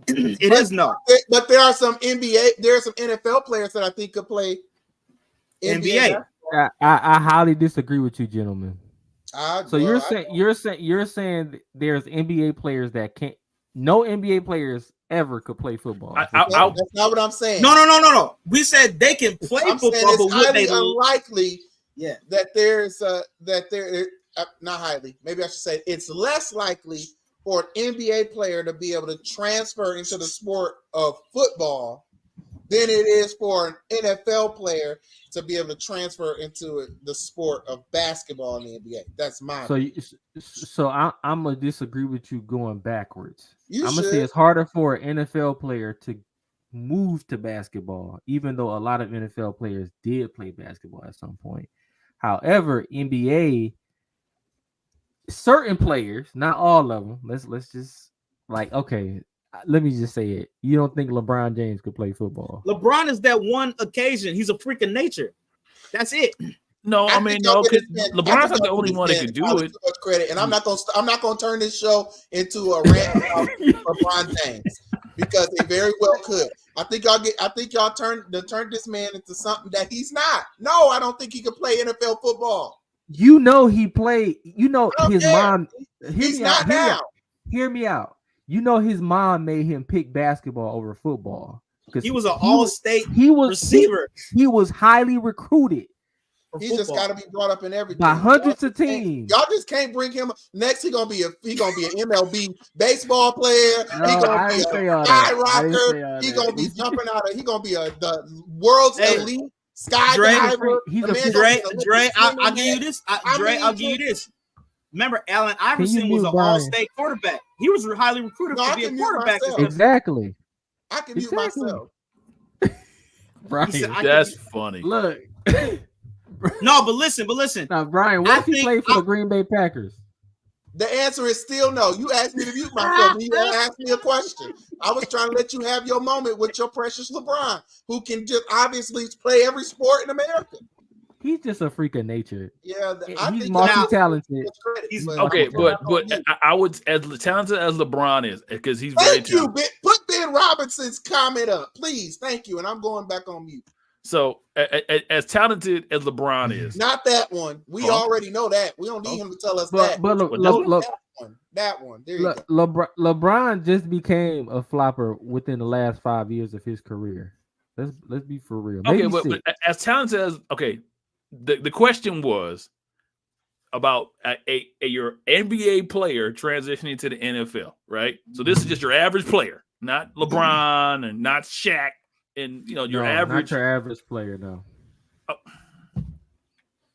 It is no. But there are some NFL players that I think could play NBA. I highly disagree with you, gentlemen. So you're saying there's NBA players that can't. No NBA players ever could play football. That's not what I'm saying. No. We said they can play football, but it's would highly they? Unlikely. Yeah. That there's not highly. Maybe I should say it's less likely for an NBA player to be able to transfer into the sport of football than it is for an NFL player to be able to transfer into the sport of basketball in the NBA. That's my opinion. So I'm gonna disagree with you going backwards. I'm gonna should. say it's harder for an NFL player to move to basketball, even though a lot of NFL players did play basketball at some point. However, NBA, certain players, not all of them. Let's just let me just say it. You don't think LeBron James could play football? LeBron is that one occasion. He's a freak of nature. That's it. No, I mean, no, because LeBron's not the only one that can do it. Too much credit, and I'm not gonna turn this show into a rant about LeBron James because they very well could. I think y'all turned this man into something that he's not. No, I don't think he could play NFL football. You know he played. You know his mom. He's not now. Hear me out. You know his mom made him pick basketball over football because he was an all-state receiver. He was highly recruited. He just got to be brought up in everything by hundreds of teams. Y'all just can't bring him next. He gonna be an MLB baseball player. No, he gonna be a skyrocker. He gonna be jumping out of. He gonna be the world's elite skydiver. Dre, I'll give you this. I'll give you this. Remember, Allen Iverson was an all-state quarterback. He was highly recruited to be a quarterback. Exactly. I can mute myself. Brian, that's funny. Look. No, but listen. Now, Brian, what if he played for the Green Bay Packers? The answer is still no. You asked me to mute myself, and you asked me a question. I was trying to let you have your moment with your precious LeBron, who can just obviously play every sport in America. He's just a freak of nature. Yeah, he's multi-talented. Okay, but I would, as talented as LeBron is, because he's very talented. Put Ben Robinson's comment up, please. Thank you, and I'm going back on mute. So, as talented as LeBron is, not that one. We already know that. We don't need him to tell us that. But look, that one. There you go. LeBron just became a flopper within the last 5 years of his career. Let's be for real. Okay, but as talented as the question was about your NBA player transitioning to the NFL, right? So this is just your average player, not LeBron and not Shaq. And your average, not your average player, no.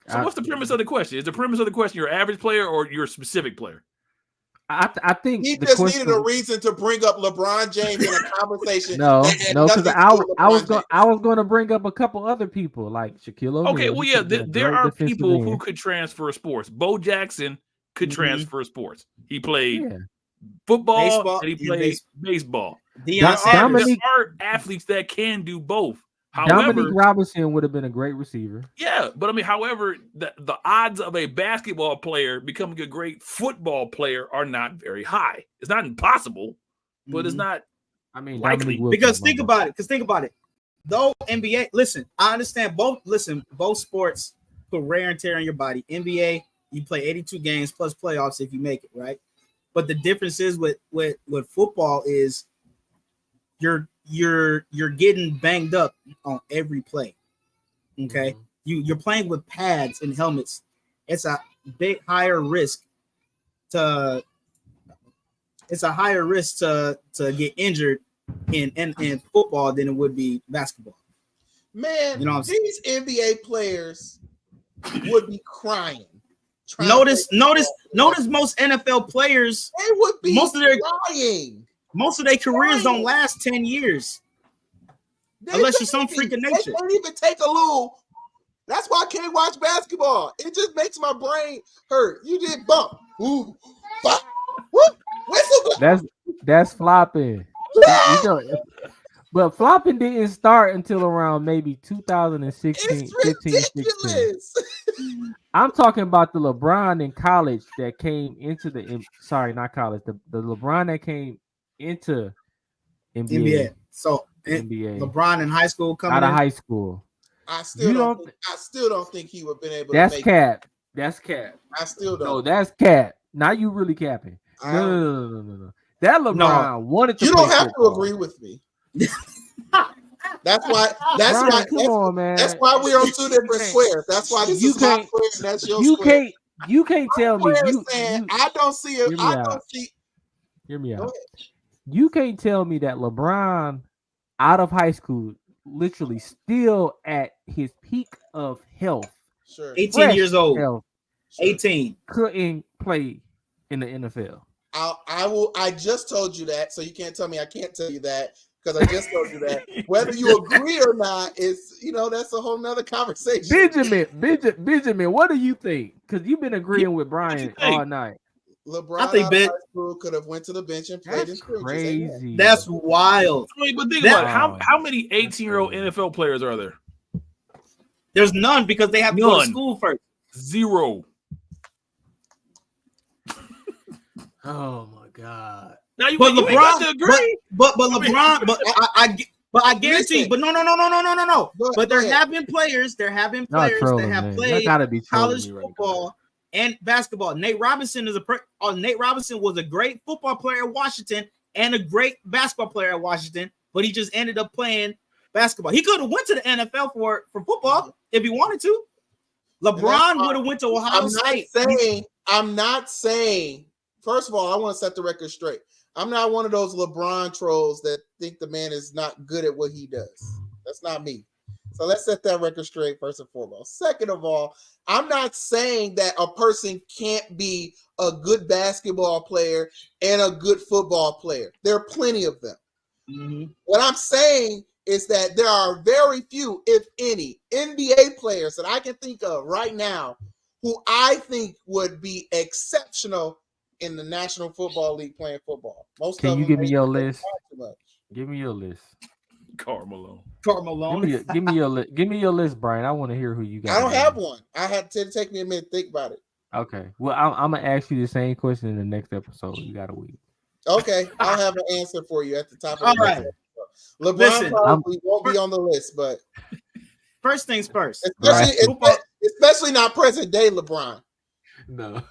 So what's the premise of the question? Is the premise of the question your average player or your specific player? I think He the just question needed a reason to bring up LeBron James in a conversation. no, that had because nothing to do with LeBron James. I was going to bring up a couple other people like Shaquille O'Neal. Okay, well, He yeah, could've been a there great are defensive people who end. could transfer sports. Bo Jackson could transfer sports. He played Yeah. football Baseball and he and played baseball. Deion Sanders. Dominique- There are athletes that can do both. Dominique However, Robinson would have been a great receiver. yeah, but I mean, however, the odds of a basketball player becoming a great football player are not very high. It's not impossible, but it's not. I mean, likely. Dominique Wilkins, Because my think bad. about it. Though NBA, listen, I understand both. Listen, both sports put wear and tear on your body. NBA, you play 82 games plus playoffs if you make it, right? But the difference is with football is you're getting banged up on every play. Okay, you're playing with pads and helmets. It's a big higher risk to get injured in football than it would be basketball. Man, You know what I'm these NBA players would be crying. Notice most NFL players, They would be most of their- crying. most of their careers don't last 10 years. Unless you're some freak of They nature. can't even take a little. That's why I can't watch basketball. It just makes my brain hurt. You did bump. Ooh, bop, whoop, whistle. That's flopping. You know, but flopping didn't start until around maybe 2016, It's 15, 16. ridiculous. I'm talking about the LeBron in college that came into not college, the LeBron that came into NBA. So NBA. LeBron in high school coming Out of in. high school. I still don't think he would have been able to That's make cap. That's cap. I still don't. No, that's cap. Now you really capping. No. That LeBron wanted to. You don't play have football. to agree with me. That's why. Come on, man. That's why we're on two different squares. That's why this is my square and that's your square. You can't tell me. I don't see it. I don't see. Hear me out. You can't tell me that LeBron, out of high school, literally still at his peak of health, 18 years old. health, 18. couldn't play in the NFL. I just told you that, so you can't tell me I can't tell you that because I just told you that. Whether you agree or not is, that's a whole nother conversation. Benjamin, what do you think? Because you've been agreeing with Brian all night. LeBron I think out of high school could have went to the bench and played in scrimmages. Crazy. That's wild. I mean, but think about it. How many 18-year-old NFL players are there? There's none because they have to go to school first. Zero. Oh my God. Now you, But you LeBron, ain't got to agree. but LeBron, but I guarantee. Listen. But no. But there ahead. have been players. There have been Y'all players trolling, that have man. played Y'all gotta be trolling college me right football and basketball. Nate Robinson Nate Robinson was a great football player at Washington and a great basketball player at Washington, but he just ended up playing basketball. He could have went to the NFL for football if he wanted to. LeBron would have went to Ohio State. I'm not saying. First of all, I want to set the record straight. I'm not one of those LeBron trolls that think the man is not good at what he does. That's not me. So let's set that record straight first and foremost. Second of all, I'm not saying that a person can't be a good basketball player and a good football player. There are plenty of them. Mm-hmm. What I'm saying is that there are very few, if any, NBA players that I can think of right now who I think would be exceptional in the National Football League playing football. Most Can of you them give me your list? too much. Give me your list. Carmelo. Give me your list. Give me your list, Brian. I want to hear who you got. I don't have one. I had to take me a minute to think about it. Okay. Well, I'm gonna ask you the same question in the next episode. You got a week. Okay, I'll have an answer for you at the top of All the right. episode. LeBron Listen, probably won't be on the list, but First things first. especially not present day LeBron. No.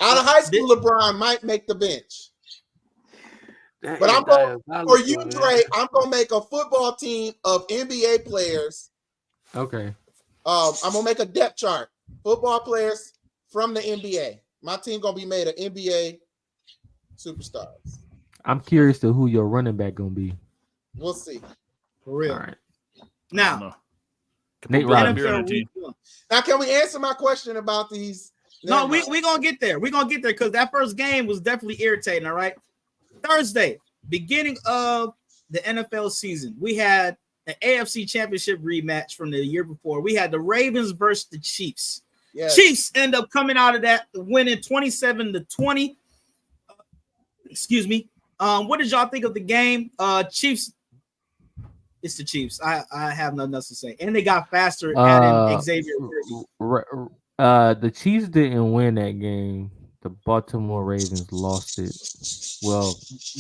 Out of high school, LeBron might make the bench. But I'm going for you, Trey. I'm gonna make a football team of NBA players. Okay. I'm gonna make a depth chart. Football players from the NBA. My team gonna be made of NBA superstars. I'm curious to who your running back gonna be. We'll see. For real. All right. Now, Nate Robinson. Robinson. Now, can we answer my question about these No, we gonna get there. We're gonna get there because that first game was definitely irritating. All right. Thursday, beginning of the NFL season, we had an AFC Championship rematch from the year before. We had the Ravens versus the Chiefs. Yes. Chiefs end up coming out of that winning 27-20. Excuse me. What did y'all think of the game? Chiefs. It's the Chiefs. I have nothing else to say. And they got faster adding Xavier. The Chiefs didn't win that game. The Baltimore Ravens lost it. Well,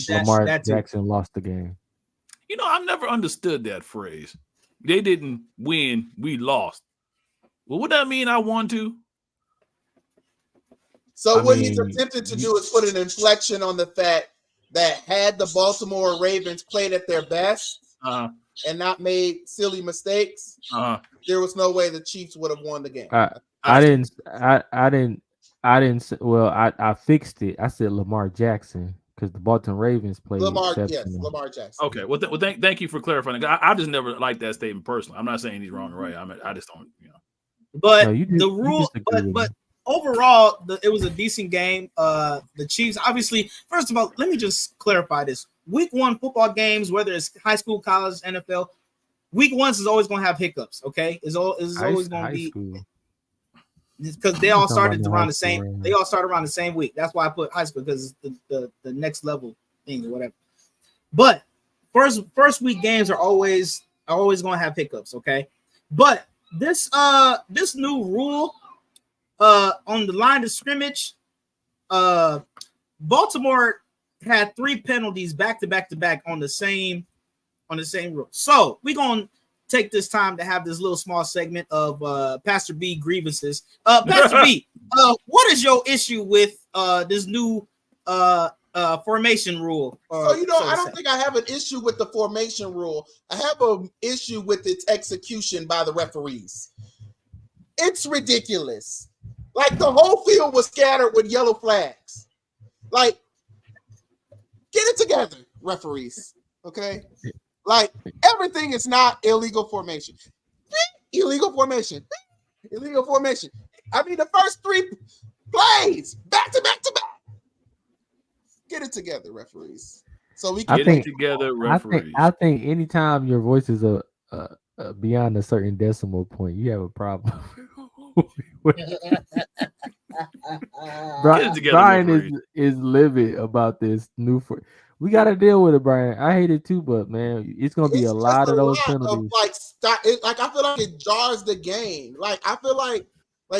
Lamar Jackson lost the game. You know, I've never understood that phrase. They didn't win, we lost. Well, what that mean? I won to? So what he's attempted to do is put an inflection on the fact that had the Baltimore Ravens played at their best and not made silly mistakes, there was no way the Chiefs would have won the game. I fixed it. I said Lamar Jackson because the Baltimore Ravens played Lamar Jackson. Okay, well, thank you for clarifying. I just never liked that statement personally. I'm not saying he's wrong or right. I just don't, you know. But the rule, but overall, it was a decent game. The Chiefs, obviously, first of all, let me just clarify this. Week 1 football games, whether it's high school, college, NFL, week 1 is always going to have hiccups. Okay, it's always going to be. Because they all started around the same. They all started around the same week. That's why I put high school because it's the next level thing or whatever. But first week games are always going to have hiccups. Okay, but this new rule on the line of scrimmage, Baltimore had 3 penalties back to back on the same rule. So we're gonna take this time to have this little small segment of Pastor B grievances. Pastor B, what is your issue with this new formation rule? I don't think I have an issue with the formation rule. I have an issue with its execution by the referees. It's ridiculous. Like the whole field was scattered with yellow flags. Like, get it together, referees. Okay. Like, everything is not illegal formation. Illegal formation. Illegal formation. I mean, the first 3 plays, back to back. Get it together, referees. So we can get it together, referees. I think anytime your voice is beyond a certain decimal point, you have a problem. Brian is livid about this new. We got to deal with it, Brian. I hate it too, but man, it's gonna be a lot of those penalties. I feel like it jars the game. Like I feel like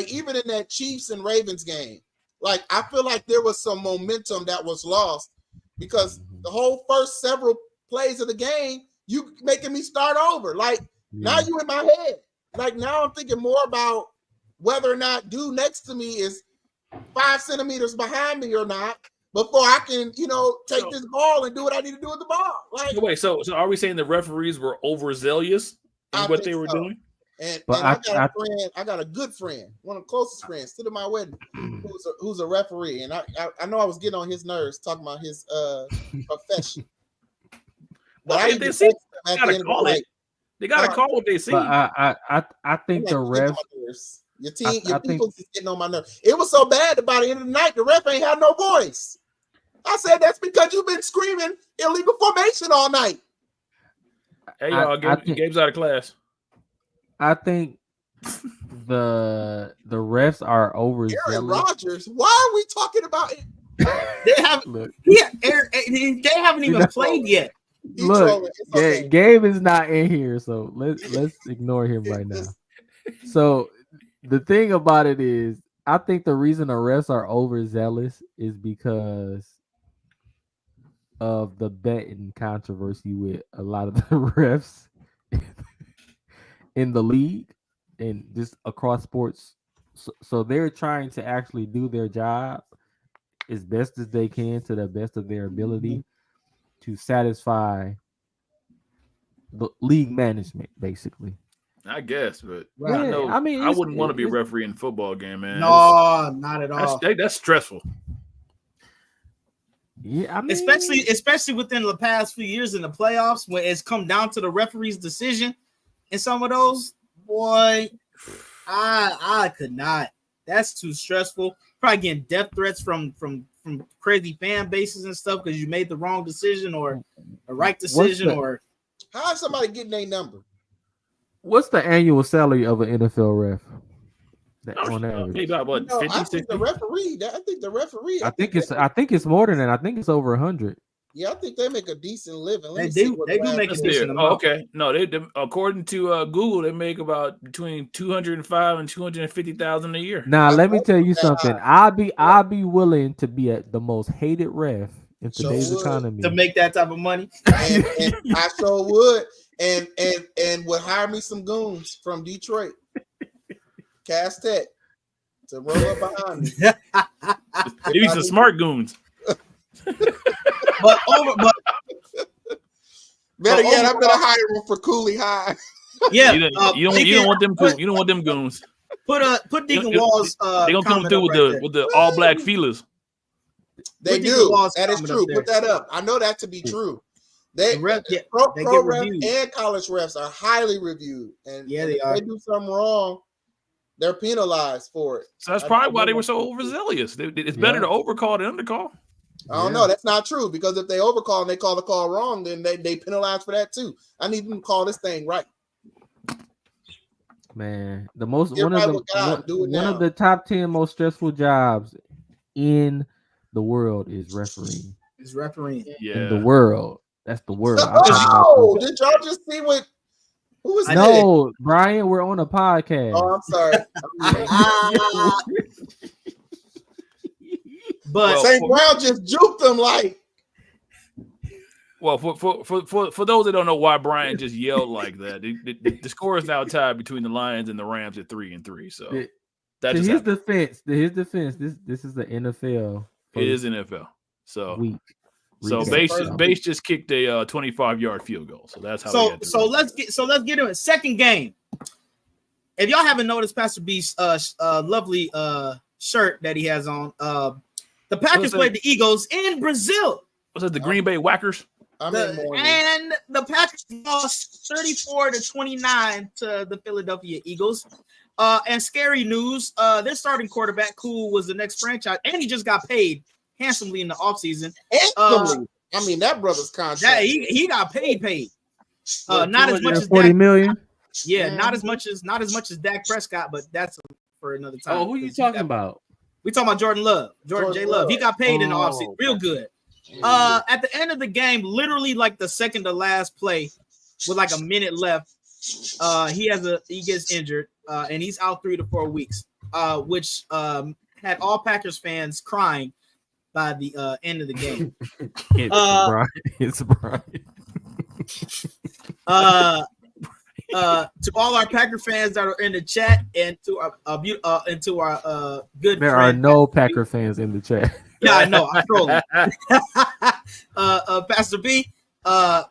even in that Chiefs and Ravens game, like I feel like there was some momentum that was lost because the whole first several plays of the game, you making me start over. Like now you in my head. Like now I'm thinking more about whether or not dude next to me is 5 centimeters behind me or not. Before I can, take this ball and do what I need to do with the ball. Like, wait, so are we saying the referees were overzealous in what they were doing? And I got a good friend, one of the closest friends, stood at my wedding, who's a referee, and I know I was getting on his nerves talking about his profession. But they gotta call what they see. But I think the refs. Your people is getting on my nerves. It was so bad that by the end of the night, the ref ain't had no voice. I said that's because you've been screaming illegal formation all night. Hey, y'all, Gabe's out of class. I think the refs are overzealous. Aaron Rodgers, why are we talking about it? They haven't even played yet. Look, Gabe is not in here, so let's ignore him right now. So the thing about it is, I think the reason the refs are overzealous is because of the betting controversy with a lot of the refs in the league and just across sports. So they're trying to actually do their job as best as they can to the best of their ability to satisfy the league management, basically. I guess, but right. I wouldn't want to be a referee in a football game, man. No, not at all. That's stressful. Yeah, especially within the past few years in the playoffs, when it's come down to the referee's decision, in some of those, boy, I could not. That's too stressful. Probably getting death threats from crazy fan bases and stuff because you made the wrong decision or a right decision or how is somebody getting their number? What's the annual salary of an NFL ref? On average, maybe about what, 50, I think the referee. I think it's more than that. I think it's over 100. Yeah, I think they make a decent living. They do make a decent amount. Okay, no, they according to Google, they make about between 205 and 250,000 a year. Now, let me tell you something. I'll be willing to be at the most hated ref in today's economy to make that type of money. And I sure would, and would hire me some goons from Detroit, Cass Tech, to roll up behind me. Maybe some smart goons. But better yet, I'm gonna hire him for Cooley High. Yeah, you don't want them goons. You don't want them goons. Put Deacon Walls. They gonna come through with the all black feelers. They do. That is true. Put that up. I know that to be true. Pro refs and college refs are highly reviewed, and they are. If they do something wrong, they're penalized for it. So that's probably why they were so overzealous. It's better to overcall than undercall. I don't know. That's not true, because if they overcall and they call the call wrong, then they penalize for that too. I need them to call this thing right. Man, one of the top 10 most stressful jobs in the world is refereeing. Is refereeing. Yeah. In the world. That's the world. Oh, did y'all just see what? Who was that? No, Brian, we're on a podcast. Oh, I'm sorry. But St. Brown just juked them like. Well, for those that don't know why Brian just yelled like that, the score is now tied between the Lions and the Rams at 3-3. So to his defense, this is the NFL. It is NFL. So week. So Base just kicked a 25-yard field goal. So that's how. So let's get into it. Second game. If y'all haven't noticed Pastor B's lovely shirt that he has on, the Packers played the Eagles in Brazil. Was it the Green Bay Whackers? And the Packers lost 34-29 to the Philadelphia Eagles. And scary news, their starting quarterback, who was the next franchise, and he just got paid handsomely in the offseason. I mean, that brother's contract. He got paid. Not as much as $40 million. Yeah, not as much as Dak Prescott, but that's for another time. Oh, who are you talking about? We talking about Jordan Love, Jordan J. Love. He got paid in the offseason, real good. At the end of the game, literally like the second to last play, with like a minute left, he gets injured, and he's out 3 to 4 weeks, which had all Packers fans crying by the end of the game. It's Brian. To all our Packer fans that are in the chat, and to our good there friend, are no Packer fans in the chat. Yeah, I know. I'm trolling. Pastor B,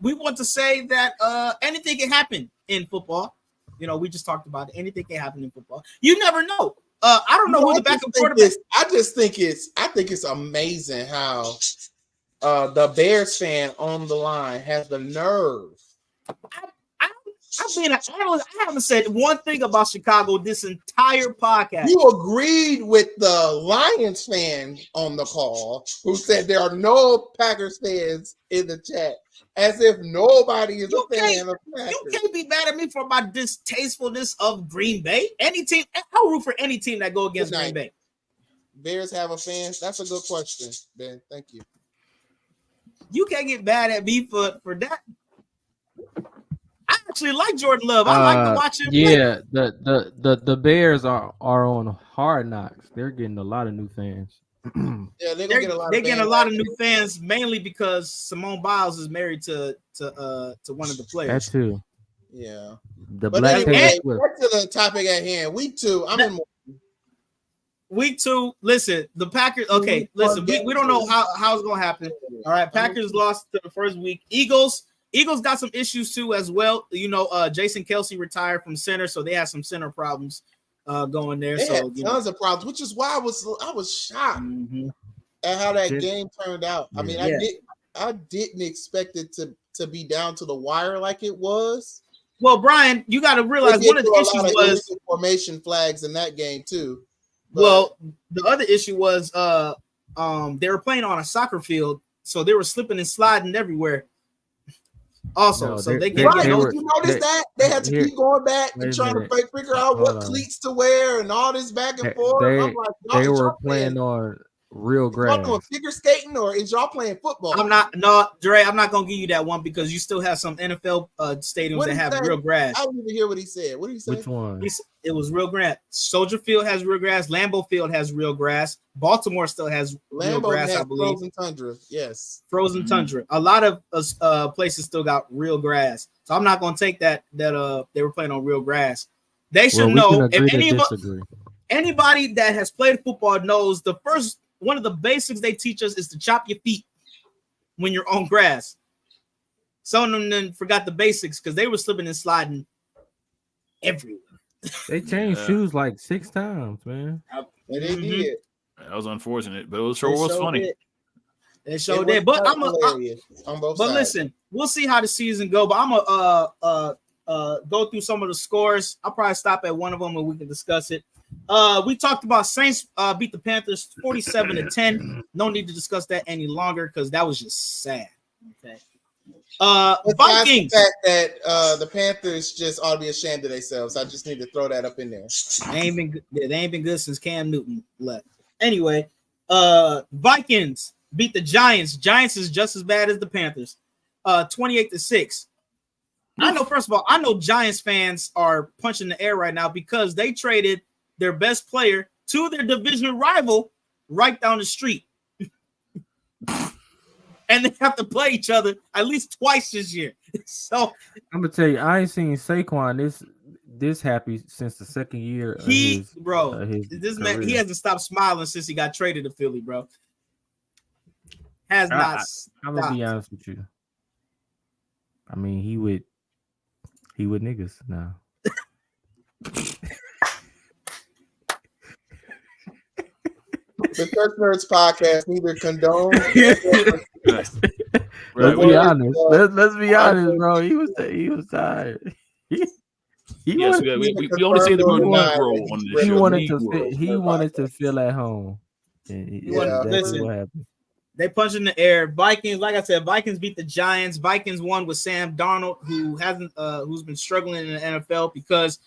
we want to say that anything can happen in football. You know, we just talked about it. Anything can happen in football. You never know. I don't know who the backup quarterback is. I think it's amazing how the Bears fan on the line has the nerve. I'm being an analyst. I haven't said one thing about Chicago this entire podcast. You agreed with the Lions fan on the call who said there are no Packers fans in the chat, as if nobody is a fan of Packers. You can't be mad at me for my distastefulness of Green Bay. Any team, I'll root for any team that go against Green Bay. Bears have a fan? That's a good question, Ben. Thank you. You can't get mad at me for that. I actually like Jordan Love. I like to watch him. Yeah, the Bears are on Hard Knocks. They're getting a lot of new fans. Yeah, they're getting a lot of new fans, mainly because Simone Biles is married to one of the players. That too. Yeah. But anyway, back to the topic at hand. Week 2. Week 2. Listen, the Packers. Okay, listen. We don't know how it's gonna happen. All right, Packers lost to the first week. Eagles got some issues too as well. You know, Jason Kelce retired from center, so they had some center problems going there. They had tons of problems, which is why I was shocked at how that game turned out. I mean, I didn't expect it to be down to the wire like it was. Well, Brian, you got to realize one of the issues was formation flags in that game too. Well, the other issue was they were playing on a soccer field, so they were slipping and sliding everywhere. Also, No, so they Right, can't get did no. you notice that? They had to here- keep going back wait and a trying to minute. figure out Hold what on. cleats to wear and all this back and forth. They I'm like, y'all, they is were y'all playing on real is y'all doing grass. figure skating or is y'all playing football? I'm not, no, Dre. I'm not gonna give you that one because you still have some NFL stadiums What that he have say? real grass. I didn't even hear what he said. What did he say? Which one? It was real grass. Soldier Field has real grass. Lambeau Field has real grass. Baltimore still has real Lambeau grass, has I believe. frozen tundra. Yes. Frozen Mhm. tundra. A lot of places still got real grass. So I'm not gonna take that they were playing on real grass. They should Well, we can know agree if to disagree. anybody that has played football knows the first one of the basics they teach us is to chop your feet when you're on grass. Some of them then forgot the basics because they were slipping and sliding everywhere. They changed Yeah. shoes like 6 times, man. And they Mhm. did. That was unfortunate, but it was They was showed funny. it. They It showed was it. But quite I'm a hilarious on both but sides. listen, we'll see how the season go. But I'm a go through some of the scores. I'll probably stop at one of them and we can discuss it. We talked about Saints beat the Panthers 47-10. No need to discuss that any longer because that was just sad. Okay. Besides Vikings. the fact that the Panthers just ought to be ashamed of themselves. I just need to throw that up in there. They ain't been good since Cam Newton left. Anyway, Vikings beat the Giants. Giants is just as bad as the Panthers. 28-6. I know, first of all, I know Giants fans are punching the air right now because they traded their best player to their division rival right down the street. And they have to play each other at least twice this year. So I'm gonna tell you, I ain't seen Saquon this happy since the second year. Of this his man, he career. hasn't stopped smiling since he got traded to Philly, bro. Has not. I'm gonna be honest with you. I mean, he with niggas now. The Church Nerds podcast neither condone. Let's Right. be honest. Let's be honest, bro. He was tired. He Yes, wanted, we only see the confirmed word or Negro denied on that this he show. wanted to Negro. he wanted to feel at home. And Yeah, that's listen. what happened. They punched in the air. Vikings, like I said, Vikings beat the Giants. Vikings won with Sam Darnold, who's been struggling in the NFL because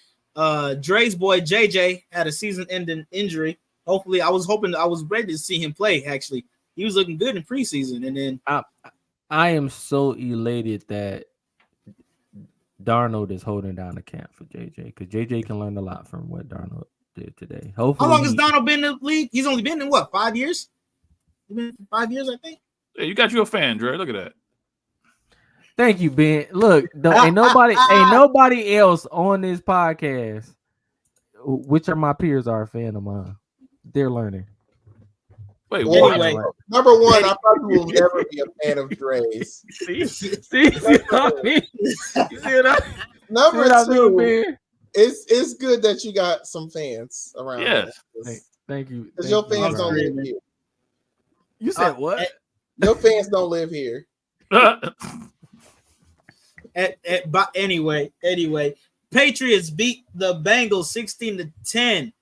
Dre's boy JJ had a season-ending injury. Hopefully, I was ready to see him play. Actually, he was looking good in preseason, and then I am so elated that Darnold is holding down the camp for JJ because JJ can learn a lot from what Darnold did today. Hopefully, how long has Darnold been in the league? He's only been in what, 5 years? He's been 5 years, I think. Hey, you got you a fan, Dre. Look at that. Thank you, Ben. Look, ain't nobody else on this podcast, which are my peers, are a fan of mine. They're learning. Wait, Well, what? Anyway. Number one, I probably will never be a fan of Dre's. See what I mean? You see what I Number see what I mean, two, Ben? it's good that you got some fans around. Yes. Thank you. Because your Thank you, fans don't Brian. live here. You said what? Your fans don't live here. But anyway, Patriots beat the Bengals 16-10.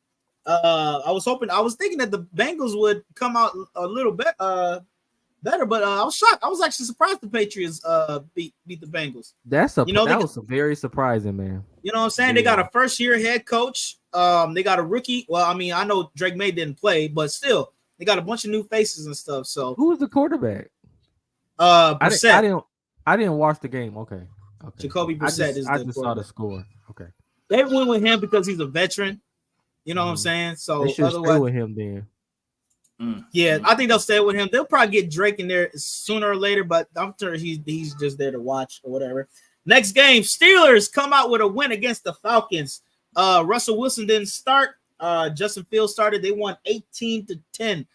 I was thinking that the Bengals would come out a little bit better, but I was shocked. I was actually surprised the Patriots beat the Bengals. That they was very surprising, man. You know what I'm saying? They got a first-year head coach. They got a rookie. Well, I mean, I know Drake May didn't play, but still, they got a bunch of new faces and stuff. So Who was the quarterback? Brissett. I didn't watch the game. Okay. Jacoby Brissett I just saw the score. Okay. They went with him because he's a veteran. You know what I'm saying? So They should stay otherwise, with him then. yeah, I think they'll stay with him. They'll probably get Drake in there sooner or later, but I'm sure he's just there to watch or whatever. Next game, Steelers come out with a win against the Falcons. Russell Wilson didn't start. Justin Fields started. They won 18-10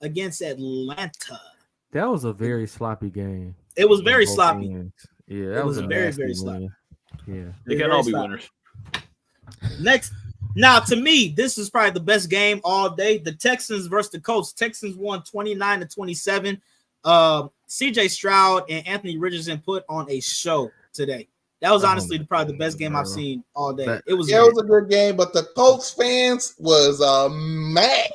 against Atlanta. That was a very sloppy game. It was very Both sloppy. ends. Yeah, that It was was a very, nasty very win. sloppy. Yeah. They can all be winners. Next, now to me, this is probably the best game all day. The Texans versus the Colts. Texans won 29-27. CJ Stroud and Anthony Richardson put on a show today. That was Oh honestly my probably the best God, game I've bro. seen all day. That- It was. Yeah, it was a good game, but the Colts fans was mad.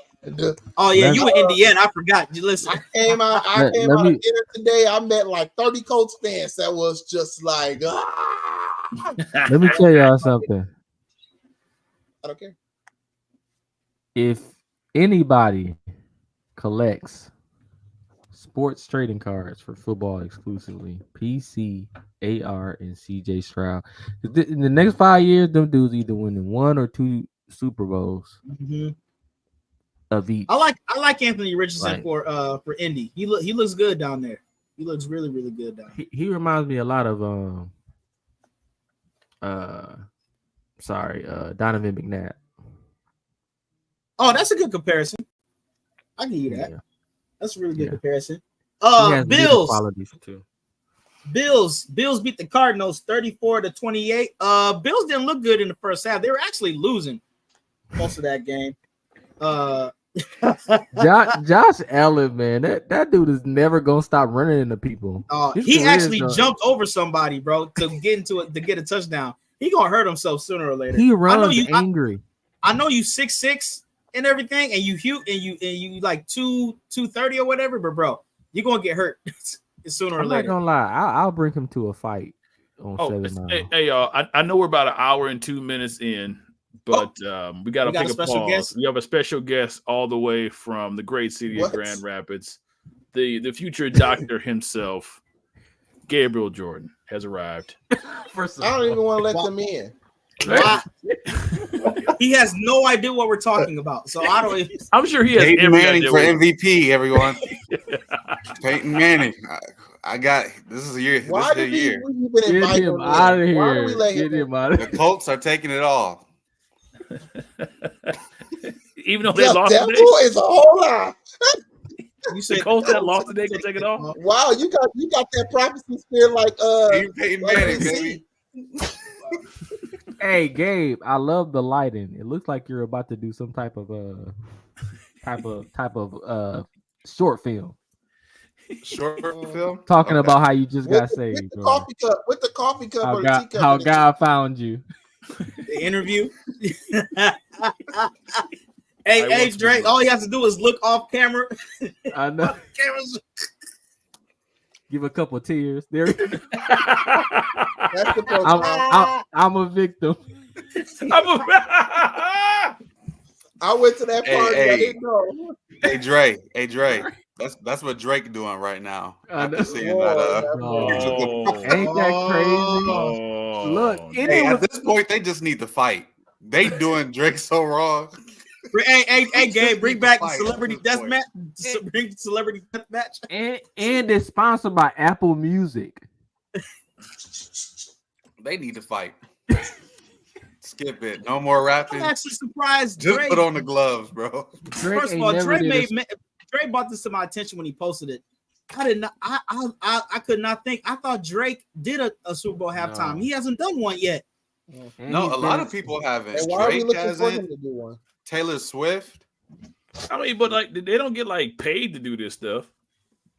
Oh yeah, Let- you in Indiana? I forgot. You listen. I came out Let of me- dinner today. I met like 30 Colts fans that was just like, I Let me tell y'all something. don't care. If anybody collects sports trading cards for football exclusively, PC, AR, and CJ Stroud, in the next 5 years, them dudes either winning 1 or 2 Super Bowls Mhm. of each. I like Anthony Richardson Like- for Indy. He looks good down there. He looks really good down there. He reminds me a lot of Donovan McNabb. Oh, that's a good comparison. I give you that. Yeah. That's a really good Yeah. comparison. He has leader Bills. qualities too. Bills beat the Cardinals 34-28. Bills didn't look good in the first half. They were actually losing most of that game. Josh Allen, man, that dude is never gonna stop running into people. His He career actually is, jumped over somebody, bro, to get into it to get a touchdown. He gonna hurt himself sooner or later. He runs you- angry. I know you 6'6" and everything, and you like 230 or whatever, but bro, you're gonna get hurt sooner or I'm not later. gonna lie. I'll bring him to a fight on Oh, 7 Mile. hey, y'all. I know we're about an hour and 2 minutes in, but we got to We got pick a a special pause. guest? We have a special guest all the way from the great city What? of Grand Rapids. The future doctor himself, Gabriel Jordan, has arrived. First of I don't even want to let them in. He has no idea what we're talking about, so I don't. Even, I'm sure he has Peyton every Manning idea for what- MVP, everyone. Peyton Manning. I got this is a year. Why This is did a year. we even Get invite him him out of in? Why do here. we let Get him him out of The here. Colts are taking it all. Even though they The lost devil today, is a whole lot. you the said Colts that lost today gonna take it off. Wow, you got that prophecy spirit like Team Peyton Manning, baby. Hey, Gabe, I love the lighting. It looks like you're about to do some type of short film Short film. talking Okay. about how you just got with saved, the bro. coffee cup, with the coffee cup How or the God, teacup. how in the- God found you. the interview. I Hey, want Drake, to- all you have to do is look off camera. I know. Cameras. Give a couple tears. There. That's the pro I'm a victim. I went to that Hey, party. I hey. didn't know. Hey Dre. That's what Drake doing right now. I know. After seeing that. No. Oh. Ain't that crazy? Oh. Look, it Hey, was at this point, they just need to fight. They doing Drake so wrong. Hey, Gabe, bring back the Fight celebrity at this death point. match. Bring the celebrity death match. and it's sponsored by Apple Music. They need to fight. Skip it. No more I'm rapping. actually surprised. Just Drake, put on the gloves, bro. Drake first of ain't all, never Drake did brought this to my attention when he posted it. I did not. I could not think. I thought Drake did a Super Bowl halftime. No. He hasn't done one yet. and No, he's a lot been- of people haven't. And why are we Drake looking for him hasn't. to do one? Taylor Swift. I mean, but like they don't get like paid to do this stuff.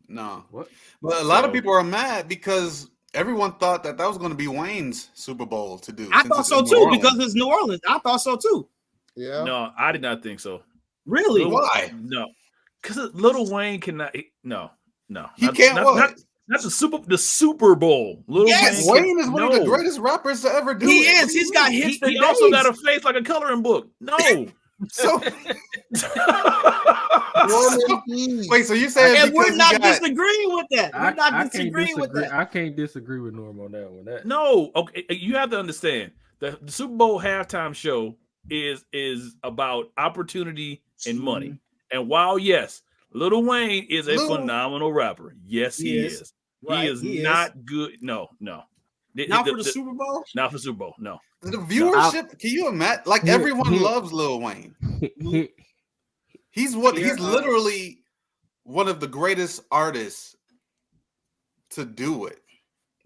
No. What? But a lot of So- people are mad because everyone thought that was going to be Wayne's Super Bowl to do. I since thought it's so in New too Orleans. because it's New Orleans. I thought so too. Yeah. No, I did not think so. Really? Why? No, because Little Wayne cannot. No. He can't what? Not the Super Bowl. Little Yes, Wayne is one of the no. greatest rappers to ever do He it. is. He's got hits He, for he days. also got a face like a coloring book. No. So Norman Keys. wait, so you saying and because we're not he got, disagreeing with that. We're not disagreeing with that. I can't disagree with Norm on that one. No. Okay, you have to understand the Super Bowl halftime show is about opportunity and money. Mm-hmm. And while yes, Little Wayne is a Lil- phenomenal rapper. Yes, he is. Right, He is not good. No. Not for the Super Bowl. Not for Super Bowl. No. the viewership? Can you imagine? Like Here- everyone here- loves Lil Wayne. He, He's Here, literally one of the greatest artists to do it.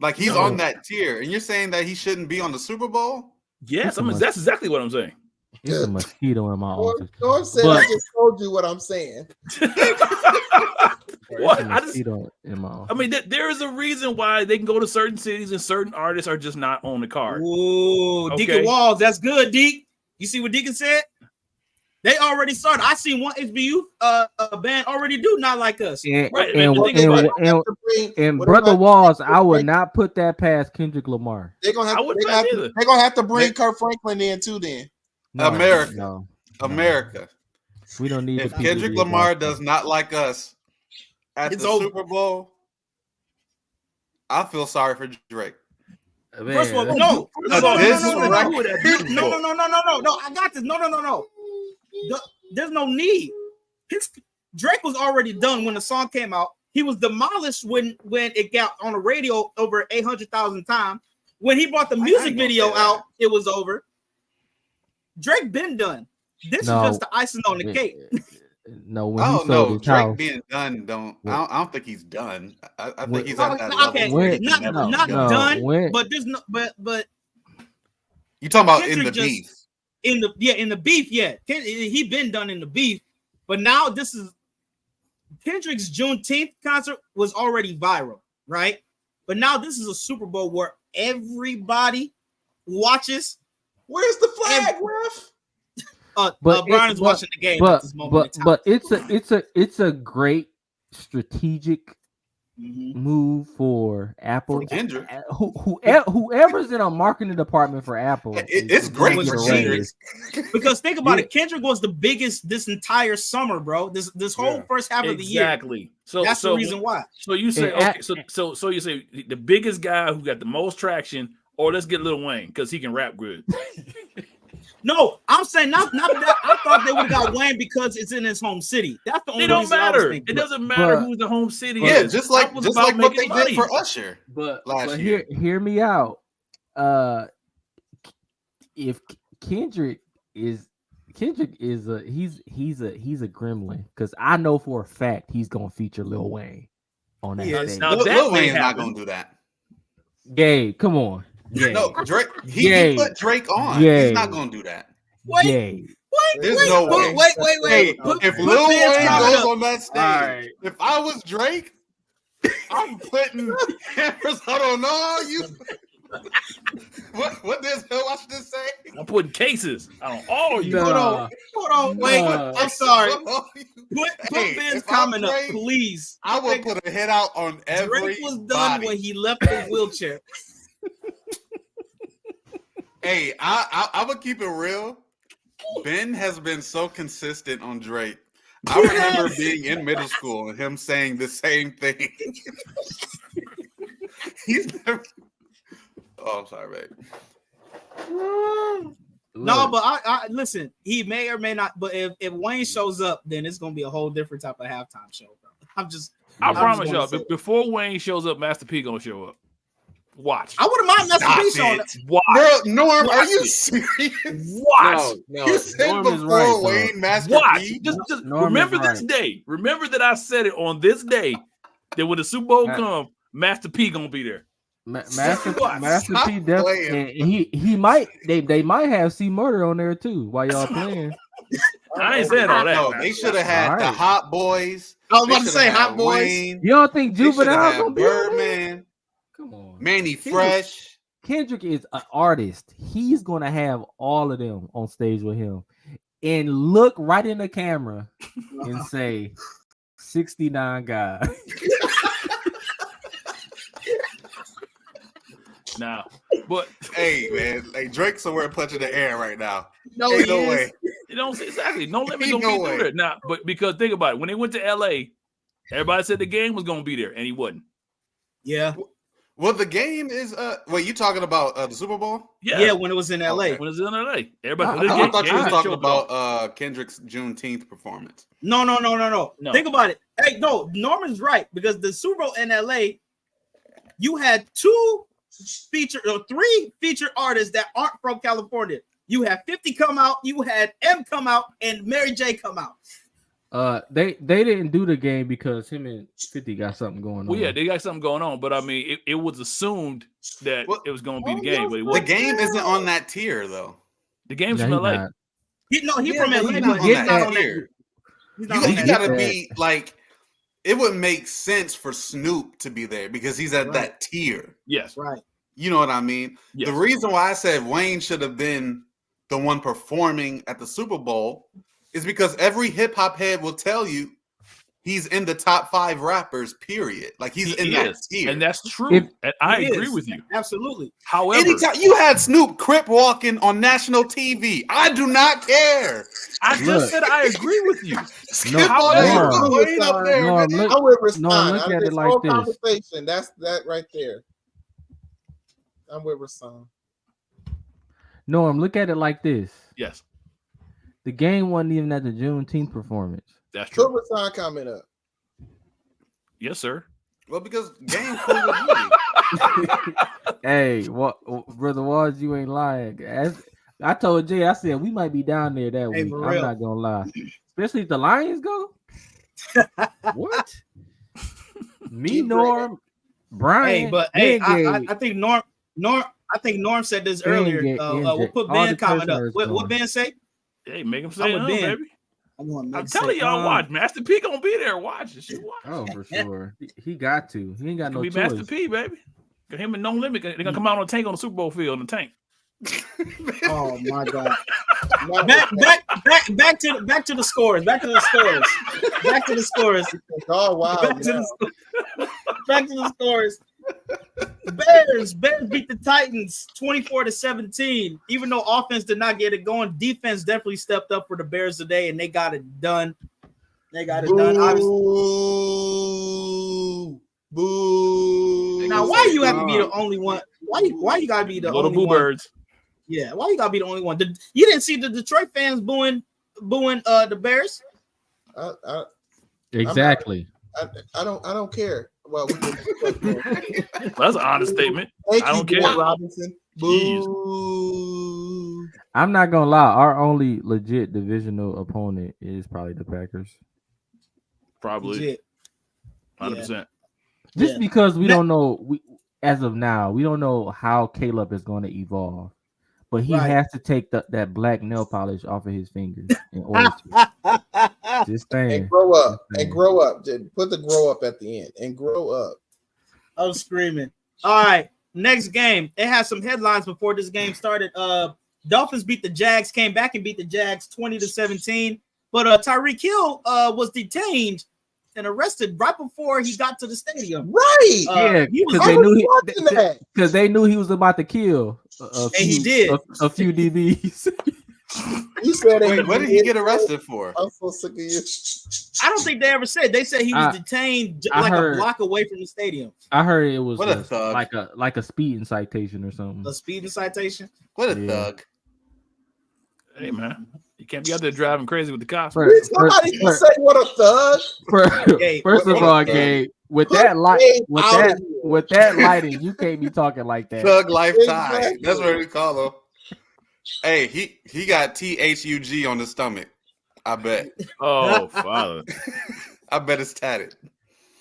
Like he's on that tier, and you're saying that he shouldn't be on the Super Bowl? Yes, I mean Much. that's exactly what I'm saying. It's a mosquito in my office. Norm said, But- I just told you what I'm saying. What? It's a mosquito in my office. I mean, there is a reason why they can go to certain cities and certain artists are just not on the card. Ooh, Okay. Deacon Walls, that's good, Deacon. You see what Deacon said? They already started. I seen one HBU band already do Not Like Us. And, Right, and, but the thing and, is, and, and What Brother about- Walls, I would not put that past Kendrick Lamar. They're gonna have, I wouldn't they're gonna have, either. to, they're gonna have to bring Kurt Franklin in too. Then No, America. no, America. we don't need. If the Kendrick PBB Lamar about does Not Like Us at It's the over. Super Bowl, I feel sorry for Drake. that. First of all, Man, no. This is No. right. No. I got this. No. There's no need. Drake was already done when the song came out. He was demolished when it got on the radio over 800,000 times. When he brought the music gonna video say that. out, it was over. Drake been done. This No. is just the icing on the cake. No, when I he don't sold know. his Drake house, being done, I don't think he's done. I When- think he's at that Okay, level. where he not can never not be done. done, when- but there's no but You talking about in Kendrick the just- beef? in the beef, yeah. He been done in the beef, but now this is Kendrick's Juneteenth concert was already viral, right? But now this is a Super Bowl where everybody watches. where's the flag, ref? But Brian it- is but- watching the game at this moment. in time. but it's a great strategic Mhm. move for Apple. For Kendrick. Whoever's in a marketing department for Apple, It's is great gonna for get a Kendrick. raise. Because think about Yeah. it, Kendrick was the biggest this entire summer, bro. This whole Yeah. first half of the year. Exactly. So That's the reason why. So you say And okay. So you say the biggest guy who got the most traction, or let's get Lil Wayne because he can rap good. No, I'm saying not that. I thought they would have got Wayne because it's in his home city. That's the only It don't reason I was matter. thinking. It doesn't matter But- who the home city Yeah, is. just like Rap was just about like what they making did money. for Usher. But last hear me out. If Kendrick is he's a gremlin because I know for a fact he's gonna feature Lil Wayne on that He is. stage. Now, Lil that may Wayne's not happen. gonna do that. Gabe, come on. Gabe. No, Drake. He Yay. put Drake on. Yay. He's not gonna do that. Wait, Gabe. There's no way. Wait. Hey, Put- if put Lil Ben's Wayne comment goes up. on that stage, Alright. if I was Drake, I'm putting cameras out on all you. What does Washington say? I'm putting cases on all you. Nah. Hold on, wait. Nah. I'm sorry. All you- Put Hey, Ben's if I'm comment up, Drake, please. I will put a hit out on every. Drake was done when he left the wheelchair. Hey, I would keep it real. Ben has been so consistent on Drake. I remember being in middle school and him saying the same thing. He's never. Oh, I'm sorry, babe. No, Look, but I listen. He may or may not. But if Wayne shows up, then it's gonna be a whole different type of halftime show, bro. I I'm just promise gonna y'all, say- before Wayne shows up, Master P gonna show up. Watch. I wouldn't mind Master P showing up. Watch. Bro, Norm, are Watch you it. serious? Watch. You said Norm is before right, though. Wayne Master Watch. P? Just Norm is remember this right. day. Remember that I said it on this day that when the Super Bowl Matt- come, Master P gonna be there. Master What? Master Stop P definitely, playing. and he might they might have C Murder on there too while y'all playing. I ain't saying all that. No, man. they should have had All the right. Hot Boys. I was They about to say shoulda had Hot Boys. Wayne. You don't think They shoulda Juvenile had gonna be on there? Birdman, Come on, Manny Kendrick- Fresh. Kendrick is an artist. He's gonna have all of them on stage with him, and look right in the camera and say, "69 guys." Nah, but Hey man, hey Drake somewhere punching the air right now. No, Ain't he no is. way. you don't exactly. No limit Ain't gonna no be way. through there. Nah, but because think about it, when they went to LA, everybody said the game was gonna be there, and he wasn't. Yeah, Well, the game is wait, you talking about the Super Bowl? yeah. When it was in LA. Okay. When it's in LA, everybody. I the I game- thought you game was didn't talking show up at all. about Kendrick's Juneteenth performance. No. No. Think about it. Hey, no, Norman's right because the Super Bowl in LA, you had three featured artists that aren't from California. You had 50 come out, you had M come out, and Mary J come out. They didn't do the game because him and 50 got something going on. Well, yeah, they got something going on, but I mean, it was assumed that Well, it was going to be the oh, game, yeah, but it The wasn't. game isn't on that tier though. The game's Yeah, from he LA. not. He from he's Atlanta, not but on he's that not on that. tier. He's You, not on you that. gotta that. be like, it would make sense for Snoop to be there because he's at Right. that tier. Yes. Right. You know what I mean? Yes. The reason why I said Wayne should have been the one performing at the Super Bowl is because every hip hop head will tell you he's in the top 5 rappers, period. Like he's in that tier. And that's true. If- and I He agree is. with you. Absolutely. However, Anytime you had Snoop Crip walking on national TV, I do not care. I just Look. said I agree with you. Skip how all that. Norm. Put Wayne up there, Norm, man. look, I'm with Rashawn. Norm, look at This it like whole this. conversation. That's that right there. I'm with Rashawn. Norm, look at it like this. Yes, The game wasn't even at the Juneteenth performance. that's Put true. Rashawn comment up. Yes, sir. Well, because game cool with me. Hey, what, Brother Walls, you ain't lying. I told Jay, I said we might be down there that Hey, week. for I'm real. not gonna lie. Especially if the Lions go. What? Me, Keep Norm, Brian. Hey, but hey, NJ, I think Norm said this NJ, earlier. NJ, We'll put all Ben the comment up. prisoners What going. Ben say? Hey, make him I'm say, with Ben. baby. I'm I'm telling y'all, watch. Master P gonna be there. Watch it. She watch. Oh, for sure. He got to. He ain't got Gonna no be Master choice. P, baby. Got him and No Limit. They're gonna come out on a tank on the Super Bowl field in the tank. Oh my God! Not Back to the scores. Back to the scores. Back to the scores. Oh wow. Back to the scores. Bears beat the Titans 24-17. Even though offense did not get it going, defense definitely stepped up for the Bears today, and they got it done. Obviously. Boo. Now, why you have to be the only one? Why you gotta be the Little only Boo one? Birds. Yeah, why you gotta be the only one? You didn't see the Detroit fans booing the Bears? Exactly. I don't care. Well, That's an honest statement. thank I you, don't care. Bill Robinson. Jeez. Boo. I'm not gonna lie. Our only legit divisional opponent is probably the Packers. Probably Legit. 100%. Just Yeah. because we don't know, as of now, we don't know how Caleb is going to evolve. But he Right. has to take that black nail polish off of his fingers in order to. Just saying. And grow up. Just saying. And grow up. Put the grow up at the end. And grow up. I was screaming. All right, next game. It has some headlines before this game started. Dolphins beat the Jags, came back and beat the Jags 20-17. But Tyreek Hill was detained and arrested right before he got to the stadium. Right. Yeah, he was- because I they was knew watching that. because they knew he was about to kill a few, he did. a few DBs. You said Wait, what did he get arrested for? I'm so sick of you. I don't think they ever said. They said he was detained I like heard- a block away from the stadium. I heard it was What a thug. like a speeding citation or something. A speeding citation. What a Yeah. thug. Hey, man. You can't be out there driving crazy with the cops. Somebody can say what a thug. Hey, First of what- all, what- Gabe, with Put that light, Gabe with out that, of here. with that lighting, you can't be talking like that. Thug lifetime. Exactly. That's what we call him. Hey, he got THUG on the stomach. I bet. Oh, Father. I bet it's tatted.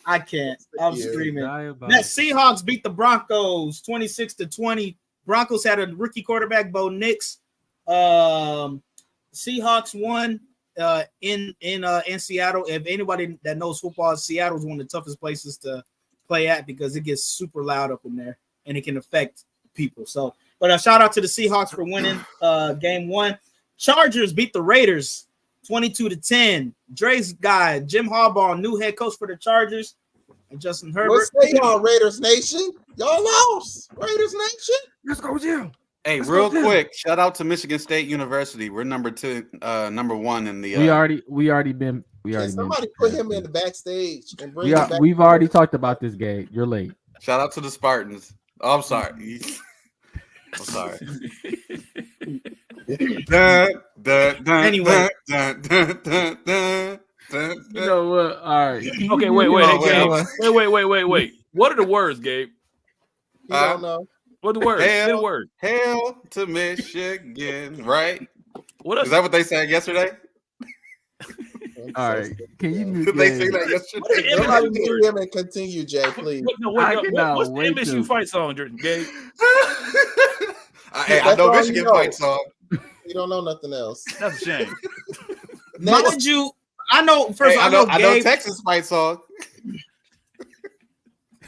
I can't. I'm Yeah. screaming. Diabolical. That Seahawks beat the Broncos 26-20. Broncos had a rookie quarterback, Bo Nix. Seahawks won in Seattle. If anybody that knows football, Seattle is one of the toughest places to play at because it gets super loud up in there and it can affect people. So, but a shout out to the Seahawks for winning game one. Chargers beat the Raiders 22-10. Dre's guy, Jim Harbaugh, new head coach for the Chargers, and Justin Herbert. What say y'all, Raiders Nation? Y'all lost. Raiders Nation. Let's go, Jim. Hey, Let's real go, Tim. quick, shout out to Michigan State University. We're number 1 in the. We already been. Can somebody put him in the backstage and bring We him are, back? we've already talked about this game. You're late. Shout out to the Spartans. Oh, I'm sorry. I'm sorry. Anyway. You know what? All right. Okay, wait. Oh, Wait. What are the words, Gabe? You don't know. What are the words? Say the word. Hail to Michigan, right? What Is else? that what they said yesterday? All right. Can you mute Did they say Gabe? that yesterday? Somebody mute him and continue, Jay, please. I cannot What's the wait MSU to- fight song, Gabe? Hey, I That's know all Michigan you know. fight song. You don't know nothing else. That's a shame. Mind you, I know. First, Hey, I know I know Gabe. Texas fight song.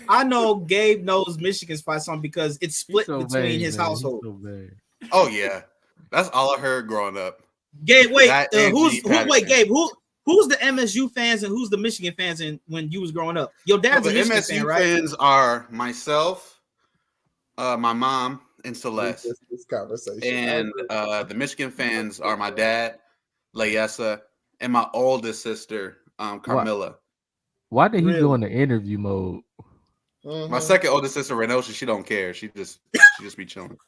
I know Gabe knows Michigan's fight song because it's split So between vague, his man. He's household. so vague. Oh yeah, that's all I heard growing up. Gabe, wait, That and G. Patterson. wait, Gabe, who's the MSU fans and who's the Michigan fans when you was growing up? Your dad's So a the Michigan MSU fan, right? fans are myself, my mom, and Celeste, This conversation. and the Michigan fans are my dad, Layessa, and my oldest sister, Carmilla. Why did he Really? go into interview mode? Mhm. My second oldest sister, Renosha, she don't care. She just be chilling.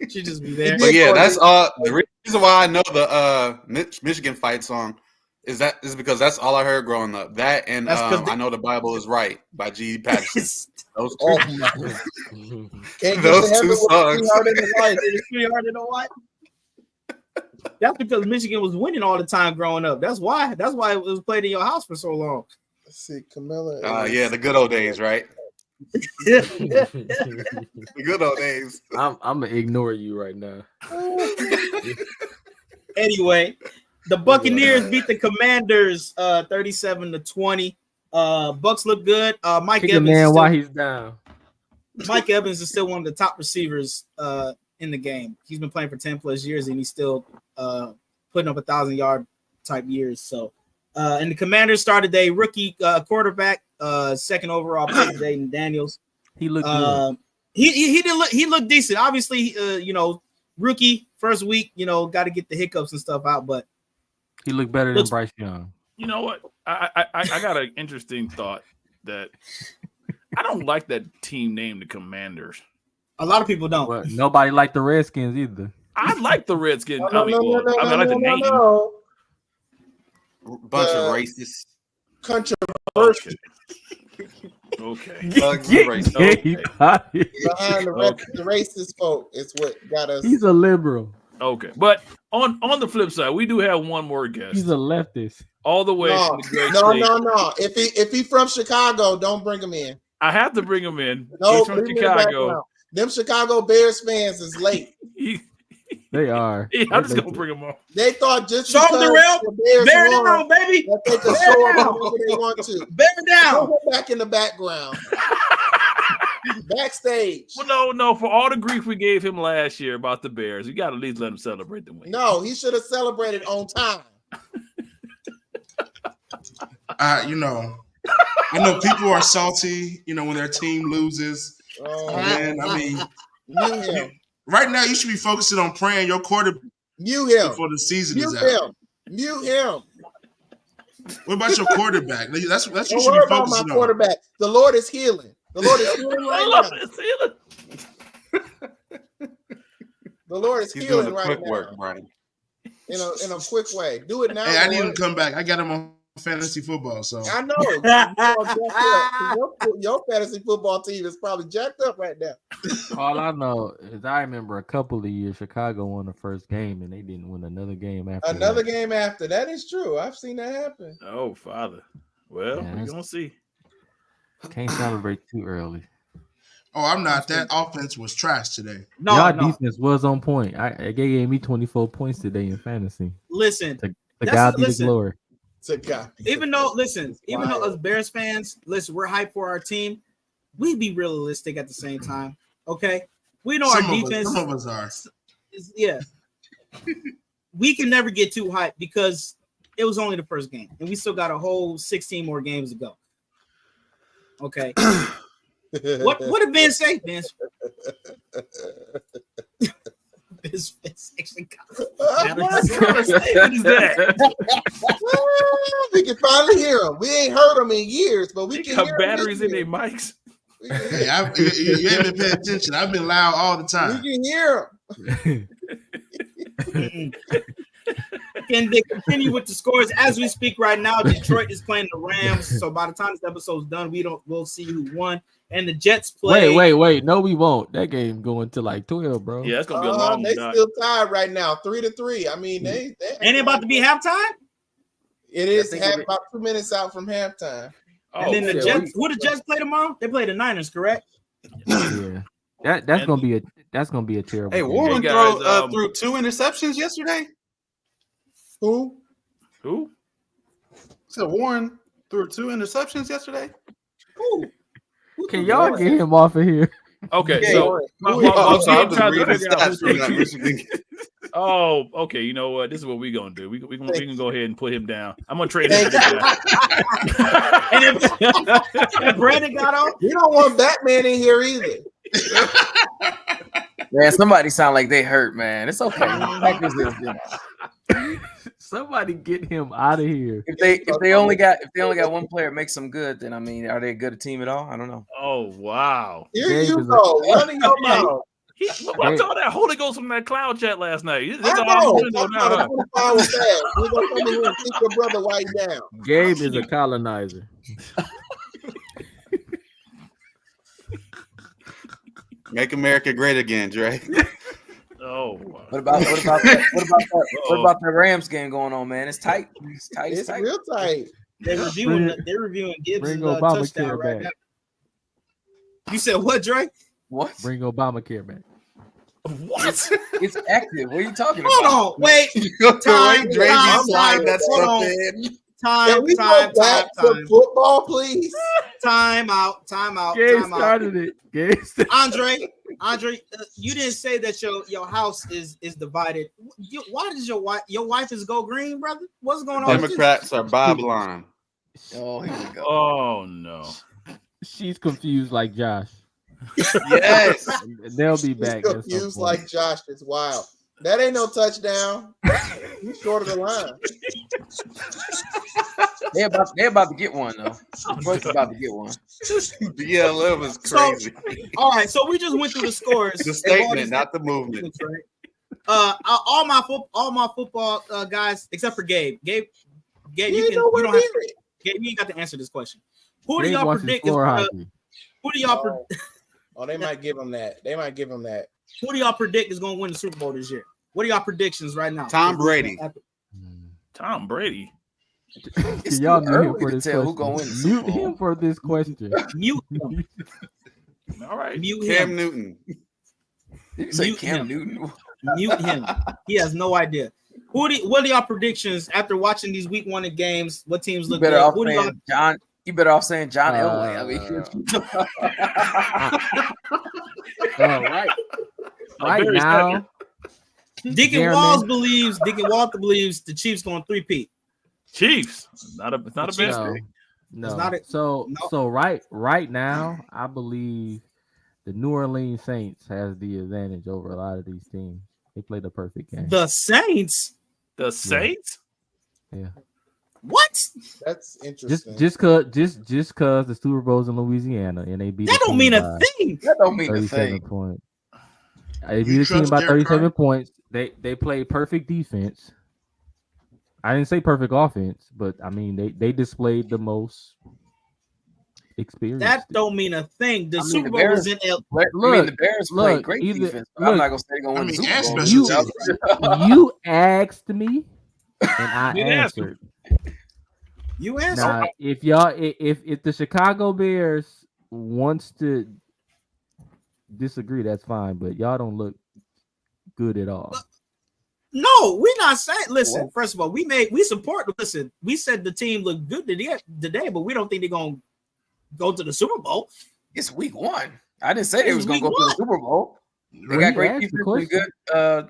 She just be there. But yeah, that's the reason why I know the Michigan fight song is because that's all I heard growing up. That and That's 'cause I Know the Bible is Right by G. Patterson. Those two, Oh my! Can't Those get to heaven two with a songs. sweetheart in the life. Sweetheart in the white. That's because Michigan was winning all the time growing up. That's why it was played in your house for so long. Let's see, Camilla. yeah, the good old days, right? The good old days. I'm gonna ignore you right now. Anyway, the Buccaneers beat the Commanders 37-20. Bucks look good. Mike Kick a Evans man is still, while he's down. Mike Evans is still one of the top receivers in the game. He's been playing for 10 plus years and he's still putting up 1,000-yard type years. So, and the Commanders started a rookie quarterback, second overall pick, Jaden Daniels. He looked good. He looked decent. Obviously, rookie first week, got to get the hiccups and stuff out, but He looked better than Bryce Young. You know what? I got an interesting thought that I don't like that team name, the Commanders. a lot of people don't. But nobody liked the Redskins either. I like the Redskins. No, I like the name. no. Bunch of racists. Controversial Okay. Thugs and racists. He got it. behind the racist folk is what got us. He's a liberal. Okay. But on the flip side, we do have one more guest. He's a leftist. All the way No, from the great no. state. If he from Chicago, don't bring him in. I have to bring him in. No, He's from leave him in the Chicago. background. Them Chicago Bears fans is late. They are. I'm just gonna bring him on. They thought just Show 'em because the real. the Bears Bear won, down, baby. that they could Bear show up down. whenever they want to. Bear down. Go back in the background. Backstage. Well, no. For all the grief we gave him last year about the Bears, you got to at least let him celebrate the win. No, he should have celebrated on time. I know people are salty, when their team loses. Oh, Man, I mean, mute him. right now you should be focusing on praying your quarterback Mute him. before the season Mute is out. him. Mute him. What about your quarterback? That's what you Don't should worry be about my focusing on. quarterback. The Lord is healing. The Lord is healing right now. The Lord is He's doing healing the right quick now. work, Brian. In a quick way. Do it now. Hey, I need Lord. him to come back. I got him on fantasy football, so I know. You all jacked up. Your fantasy football team is probably jacked up right now. All I know is I remember a couple of years Chicago won the first game and they didn't win another game after Another that. game after. That is true. I've seen that happen. Oh, Father. Well, Yeah, we're that's- gonna see. Can't celebrate too early. I'm not. That offense was trash today. No, Y'all no. defense was on point. They gave me 24 points today in fantasy. Listen, The That's- God be the listen. glory. To God. even though wild. us Bears fans, listen, we're hyped for our team. We be realistic at the same time. Okay, we know our defense. Some of us are. Yeah, we can never get too hyped because it was only the first game, and we still got a whole 16 more games to go. Okay, what did Ben say, Vince? Vince actually got What is that? We can finally hear him. We ain't heard him in years, but we They can got hear batteries him. in their mics. We can Hey, hear you ain't been paying attention. I've been loud all the we time. can hear him. Can they continue with the scores as we speak right now? Detroit is playing the Rams, so by the time this episode's done, we'll see who won. And the Jets play. Wait. No, we won't. That game going to like 12, bro. Yeah, it's gonna be a long They night. still tied right now, 3-3. I mean, they Ain't it about to be halftime? It is I think half, about 2 minutes out from halftime. Oh, And then the yeah, Jets. Who the Jets play tomorrow? They play the Niners, correct? Yeah. That's gonna be a terrible. Hey, game. Warren Hey, guys, threw 2 interceptions yesterday. Who? So Warren threw 2 interceptions yesterday. Who Can y'all get him off of here? Okay, Yeah, so Warren. I'm sorry, I'm just trying to reading figure out stats from that who- Michigan. Oh, okay. You know what? This is what we're gonna do. We can go ahead and put him down. I'm gonna trade Thank him. And if Brandon got off, We don't want Batman in here either. Man, somebody sound like they hurt, man. It's okay. Packers is, you know. Somebody get him out of here. If they only got one player makes them good, then I mean, are they a good team at all? I don't know. Oh wow. Here Gabe you is go, running your mouth. What's all that Holy Ghost from that cloud chat last night? I That's all know. I want to know I'm now. trying Huh? to 24 hours fast. We're gonna come in here and kick your brother while you down. Gabe is a colonizer. Make America great again, Dre. Oh, wow. What about that Rams game going on, man? It's tight. It's tight. It's tight. real tight. they're reviewing Gibbs' Bring touchdown Obamacare right back. now. You said what, Dre? What? Bring Obamacare back. What? It's active. What are you talking Hold about? on, wait. Time, Dre, time, you slide time, that hold stuff on. in. Can we go back to football, please? Time out. Gabe started it. Gabe started. Andre, you didn't say that your house is divided. Why does your wife is go green, brother? What's going on? with this? Democrats are Babylon. Oh, here we go. Oh no. She's confused like Josh. Yes. They'll be He's back. at some confused point. like Josh. It's wild. That ain't no touchdown. You short of the line. They're about to get one though. Detroit's about to get one. BLM is crazy. All right, so we just went through the scores. The statement, not the movement. All my football guys, except for Gabe. Gabe, You you ain't nowhere don't have near it. Gabe, you ain't got to answer this question. Who do Gabe y'all watches predict is floor gonna, hockey. who do y'all pro- Oh, they might give him that. who do y'all predict is going to win the Super Bowl this year? What are y'all predictions right now? Tom Brady. Tom Brady. It's Y'all too mute him early for to this tell who gonna win the question. Super Mute Bowl. him for this question. Mute him. All right. Mute Cam him. Newton. Did you say Mute Cam him. Newton? Mute him. He has no idea. What are y'all predictions after watching these week 1 games? What teams You look better good? off Who do y'all saying John. You better off saying John Elway. I mean, Right I'm very now, Deacon Jeremy. Walter believes the Chiefs going 3-peat. Chiefs. It's not a bad no, pick. no. It's not a- so no. so right now, I believe the New Orleans Saints has the advantage over a lot of these teams. They played a perfect game. The Saints? The Saints? Yeah. What? That's interesting. Just cause the Super Bowl's in Louisiana and they beat That the don't team mean a by thing. that don't mean a 37 thing. points. They beat You the team trust by Derek 37 Carr? points. They played perfect defense. I didn't say perfect offense, but I mean they displayed the most experience. That don't mean a thing. The I mean, Super the Bowl Bears- was in L. I mean, the Bears played look, great either- defense. But I'm look, not gonna say they're gonna win the I mean, Super and Bowl. special You asked me, and I Didn't ask you. answered. You answered. Now, if y'all, if the Chicago Bears wants to disagree, that's fine. But y'all don't look good at all. No, we're not saying. Listen, first of all, we support. Listen, we said the team looked good today, but we don't think they're gonna go to the Super Bowl. It's week 1. I didn't say they It's was gonna week go to the one. Super Bowl. They Well, got he great asked the defense and question. good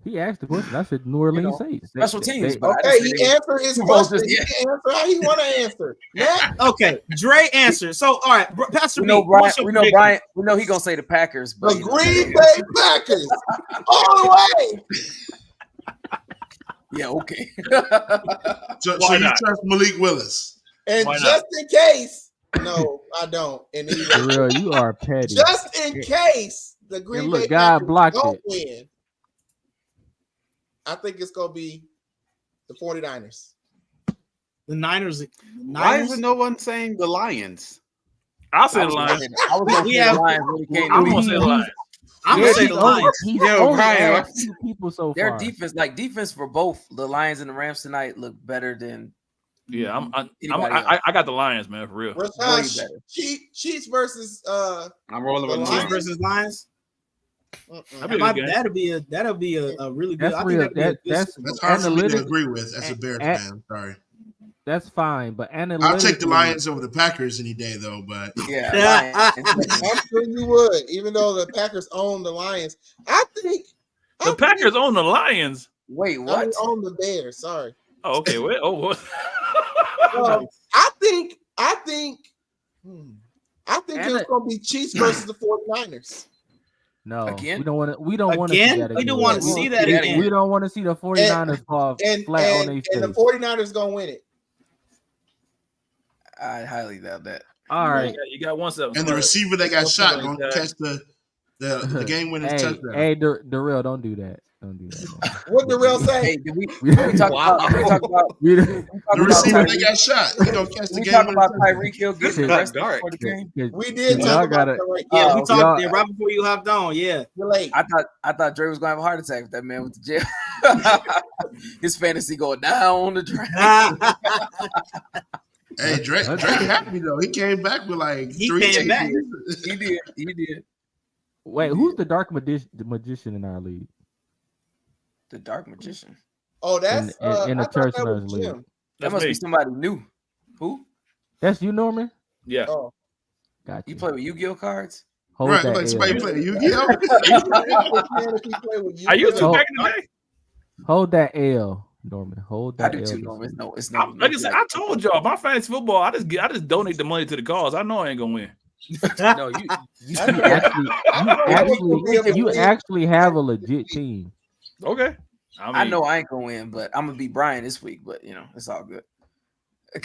He asked the question. I said New Orleans Saints. special teams. But I Okay, didn't say he they- answered his Super Bowl's question. just- He can answer how he want to answer. Next. Okay, Dre answered. So, all right, Pastor we B, know Brian. what's your We know prediction? Brian. We know he gonna say the Packers. But The you know, Green Bay Packers. All the way. yeah, okay. So Why you not? trust Malik Willis? And Why not? just in case, no, I don't. And For even real, you are petty. just in case the Green And look, Bay God Packers blocked don't it. win, I think it's gonna be the 49ers. The Niners. Why is it no one saying the Lions? I'll say the Lions. I was gonna We say have- the Lions when it came I'm to gonna me. say the Lions. I'm Yeah, gonna say he's the only- Lions. He's Yo, only Brian, asked 2 people so Their far. defense for both the Lions and the Rams tonight look better than Yeah, Anybody I got the Lions, man, for real. way Rashawn better. Chiefs versus I'm rolling with The Chiefs Lions. versus Lions. That'll be a really good. That's I think real. that'd be a good That's Super Bowl. hard for me to Analytics- agree with as a Bears fan. Sorry. That's fine, but analytically, I'll take the Lions over the Packers any day, though. But Yeah. I'm sure you would, even though the Packers own the Lions. I think The Packers own the Lions. Wait, I what? mean, own the Bears. Sorry. Oh, okay. Well, what? I think it's going to be Chiefs versus the 49ers. no, Again? we don't want to. We don't want to see Again? that. We don't wanna again. see that We- again. We don't want to see the 49ers fall And, flat on and, their and the face. 49ers going to win it. I highly doubt that. All right. You got 1-7. and the receiver that got shot going to catch the game winning Hey, touchdown. hey, Darrell, don't do that. Don't do that. man. What Darrell say? Hey, did we talk about We- The receiver that got shot, he gonna catch the we game talk winning about touchdown. Tyreek Hill getting Shit. arrested Dark. before the game. We did Y'all talk about gotta- that right Yeah, now. we y'all- talked there right before you hopped on. Yeah. You're late. I thought Dre was gonna have a heart attack if that man went to jail. His fantasy going down on the draft. Hey, Drake happy though. He came back with like He 3 came back. TDs. He did. Wait, who's the dark magician in our league? The Dark Magician. Oh, that's in the I thought church that was nurse league. Jim. That That's must me. be somebody new. Who? That's you, Norman. Yeah. Oh, Got You you. play with Yu-Gi-Oh cards? Hold Right, that like somebody L. playing Yu-Gi-Oh. man, if he play with you, I used to Oh. back in the day. Hold that L, Norman. Hold I that do L. too, Norman. It's no. Like I said, I told y'all my fantasy football. I just donate the money to the cause. I know I ain't gonna win. No, you You actually have a legit team. Okay. I know I ain't gonna win, but I'm gonna beat Brian this week. But it's all good.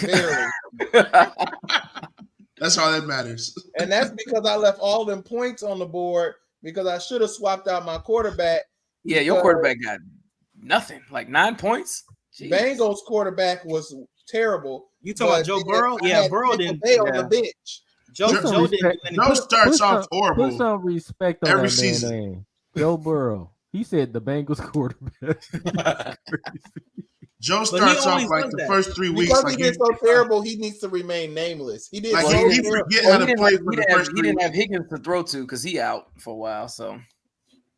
barely. That's all that matters. And that's because I left all them points on the board because I should have swapped out my quarterback. Yeah, your quarterback got nothing, like 9 points. Jeez. Bengals quarterback was terrible. You talking about Joe Burrow? I Yeah, had Burrow Tampa didn't. Bay on the bench. Joe Put some didn't do respect. anything. Joe starts off Put horrible. some respect on Every that season. man's name. Joe Burrow. He said the Bengals quarterback. Joe he starts off always like does the that. first 3 weeks. Because Like he did so terrible, he needs to remain nameless. He did like so he terrible. forget Well, how to play for the first he 3 didn't weeks. have Higgins to throw to because he out for a while. So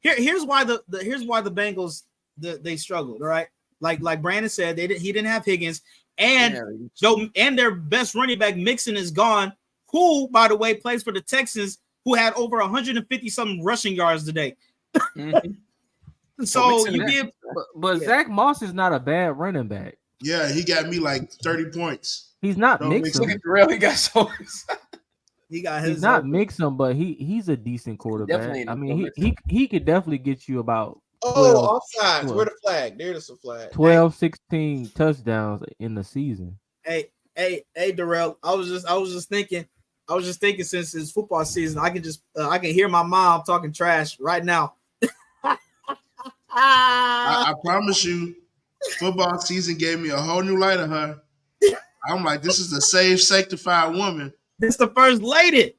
Here's why the Bengals they struggled. All right, like Brandon said, he didn't have Higgins, and Joe and their best running back Mixon is gone. Who, by the way, plays for the Texans, who had over 150 something rushing yards today. So Mixon you is- give But Yeah. Zach Moss is not a bad running back. Yeah, he got me like 30 points. He's not Don't look mixing. at Darrell. He got so. he got his. He's not mixing, but he's a decent quarterback. Definitely I no mean, he could definitely get you about Oh, 12. offsides. Where the flag? There's a flag. 12, 16 touchdowns in the season. Hey, Darrell. I was just thinking since it's football season, I can hear my mom talking trash right now. I promise you, football season gave me a whole new light of her. I'm like, this is a saved, sanctified woman. This the first lady.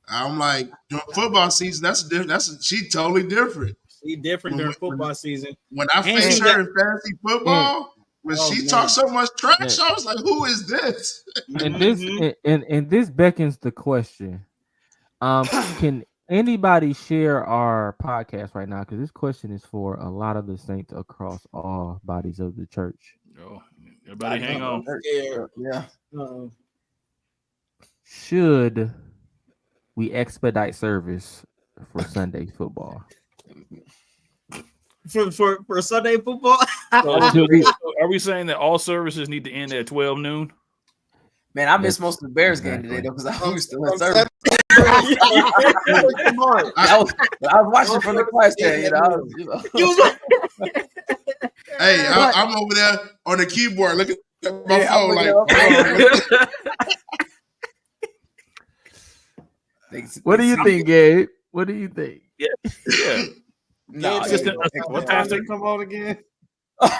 I'm like, during football season, that's different. She totally different. She different during football season. When I And faced she her got- in fantasy football, when Oh, she man. talked so much trash, Yeah. I was like, who is this? And this and this beckons the question. Can anybody share our podcast right now? Because this question is for a lot of the saints across all bodies of the church. Oh, everybody hang on. Scared. Yeah. Uh-oh. Should we expedite service for Sunday football? For Sunday football. Are we saying that all services need to end at 12 noon? Man, I missed Yes, most of the Bears game exactly. today though because I was still From in service. Come on. I was watching from the class there. Hey, I'm over there on the keyboard looking at my Yeah, I'm phone like, looking up. What do you think, Gabe? What do you think? Yeah. No, Yeah, Just yeah. What time do they come out again?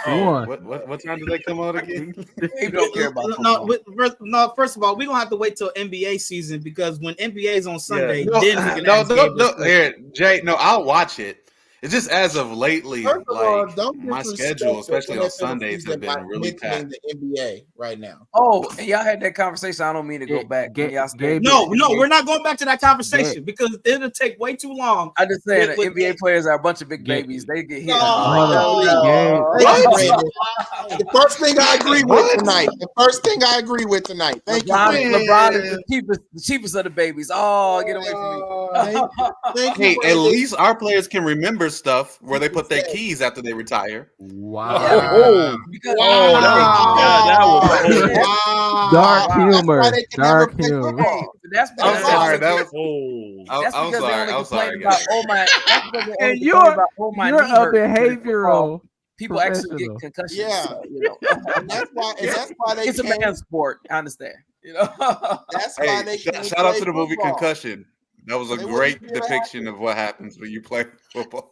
One. What time do they come out again? They don't care about No, first of all, we're gonna have to wait till NBA season because when NBA is on Sunday, No, then we can no, ask Gabe this question. here, Jay. No, I'll watch it. It's just as of lately, First of all, like don't my disrespect schedule, the especially on NFL Sundays, has season by been really mentioning packed. the NBA right now. Oh, and y'all had that conversation. I don't mean to go Ga- back. Ga- When y'all said Gabe- No, NBA. we're not going back to that conversation because it'll take way too long. I'm just saying, with NBA players are a bunch of big Ga- babies. They get hit. Oh, Thank you, What? Brandon. The first thing I agree with tonight. The first thing I agree with tonight. Thank you. LeBron is the cheapest of the babies. Oh, get away from me. Thank you. Hey, at Brandon. least our players can remember stuff where they put their keys after they retire. Wow. Because- Dark That's humor. why they can never Dark play humor. football. That's I'm because sorry. they- That was. That's I'm because they sorry. only I'm sorry, complain about guys. oh my. That's because they And only you're complain about oh my. You're knee a hurt during football. behavioral. People actually get professional. concussions. Yeah. So, you know. And that's why they It's a can't- man's sport. I understand. You know. That's why Hey, they can't shout out play to the movie football. Concussion. That was a They great wouldn't do that. depiction of what happens when you play football.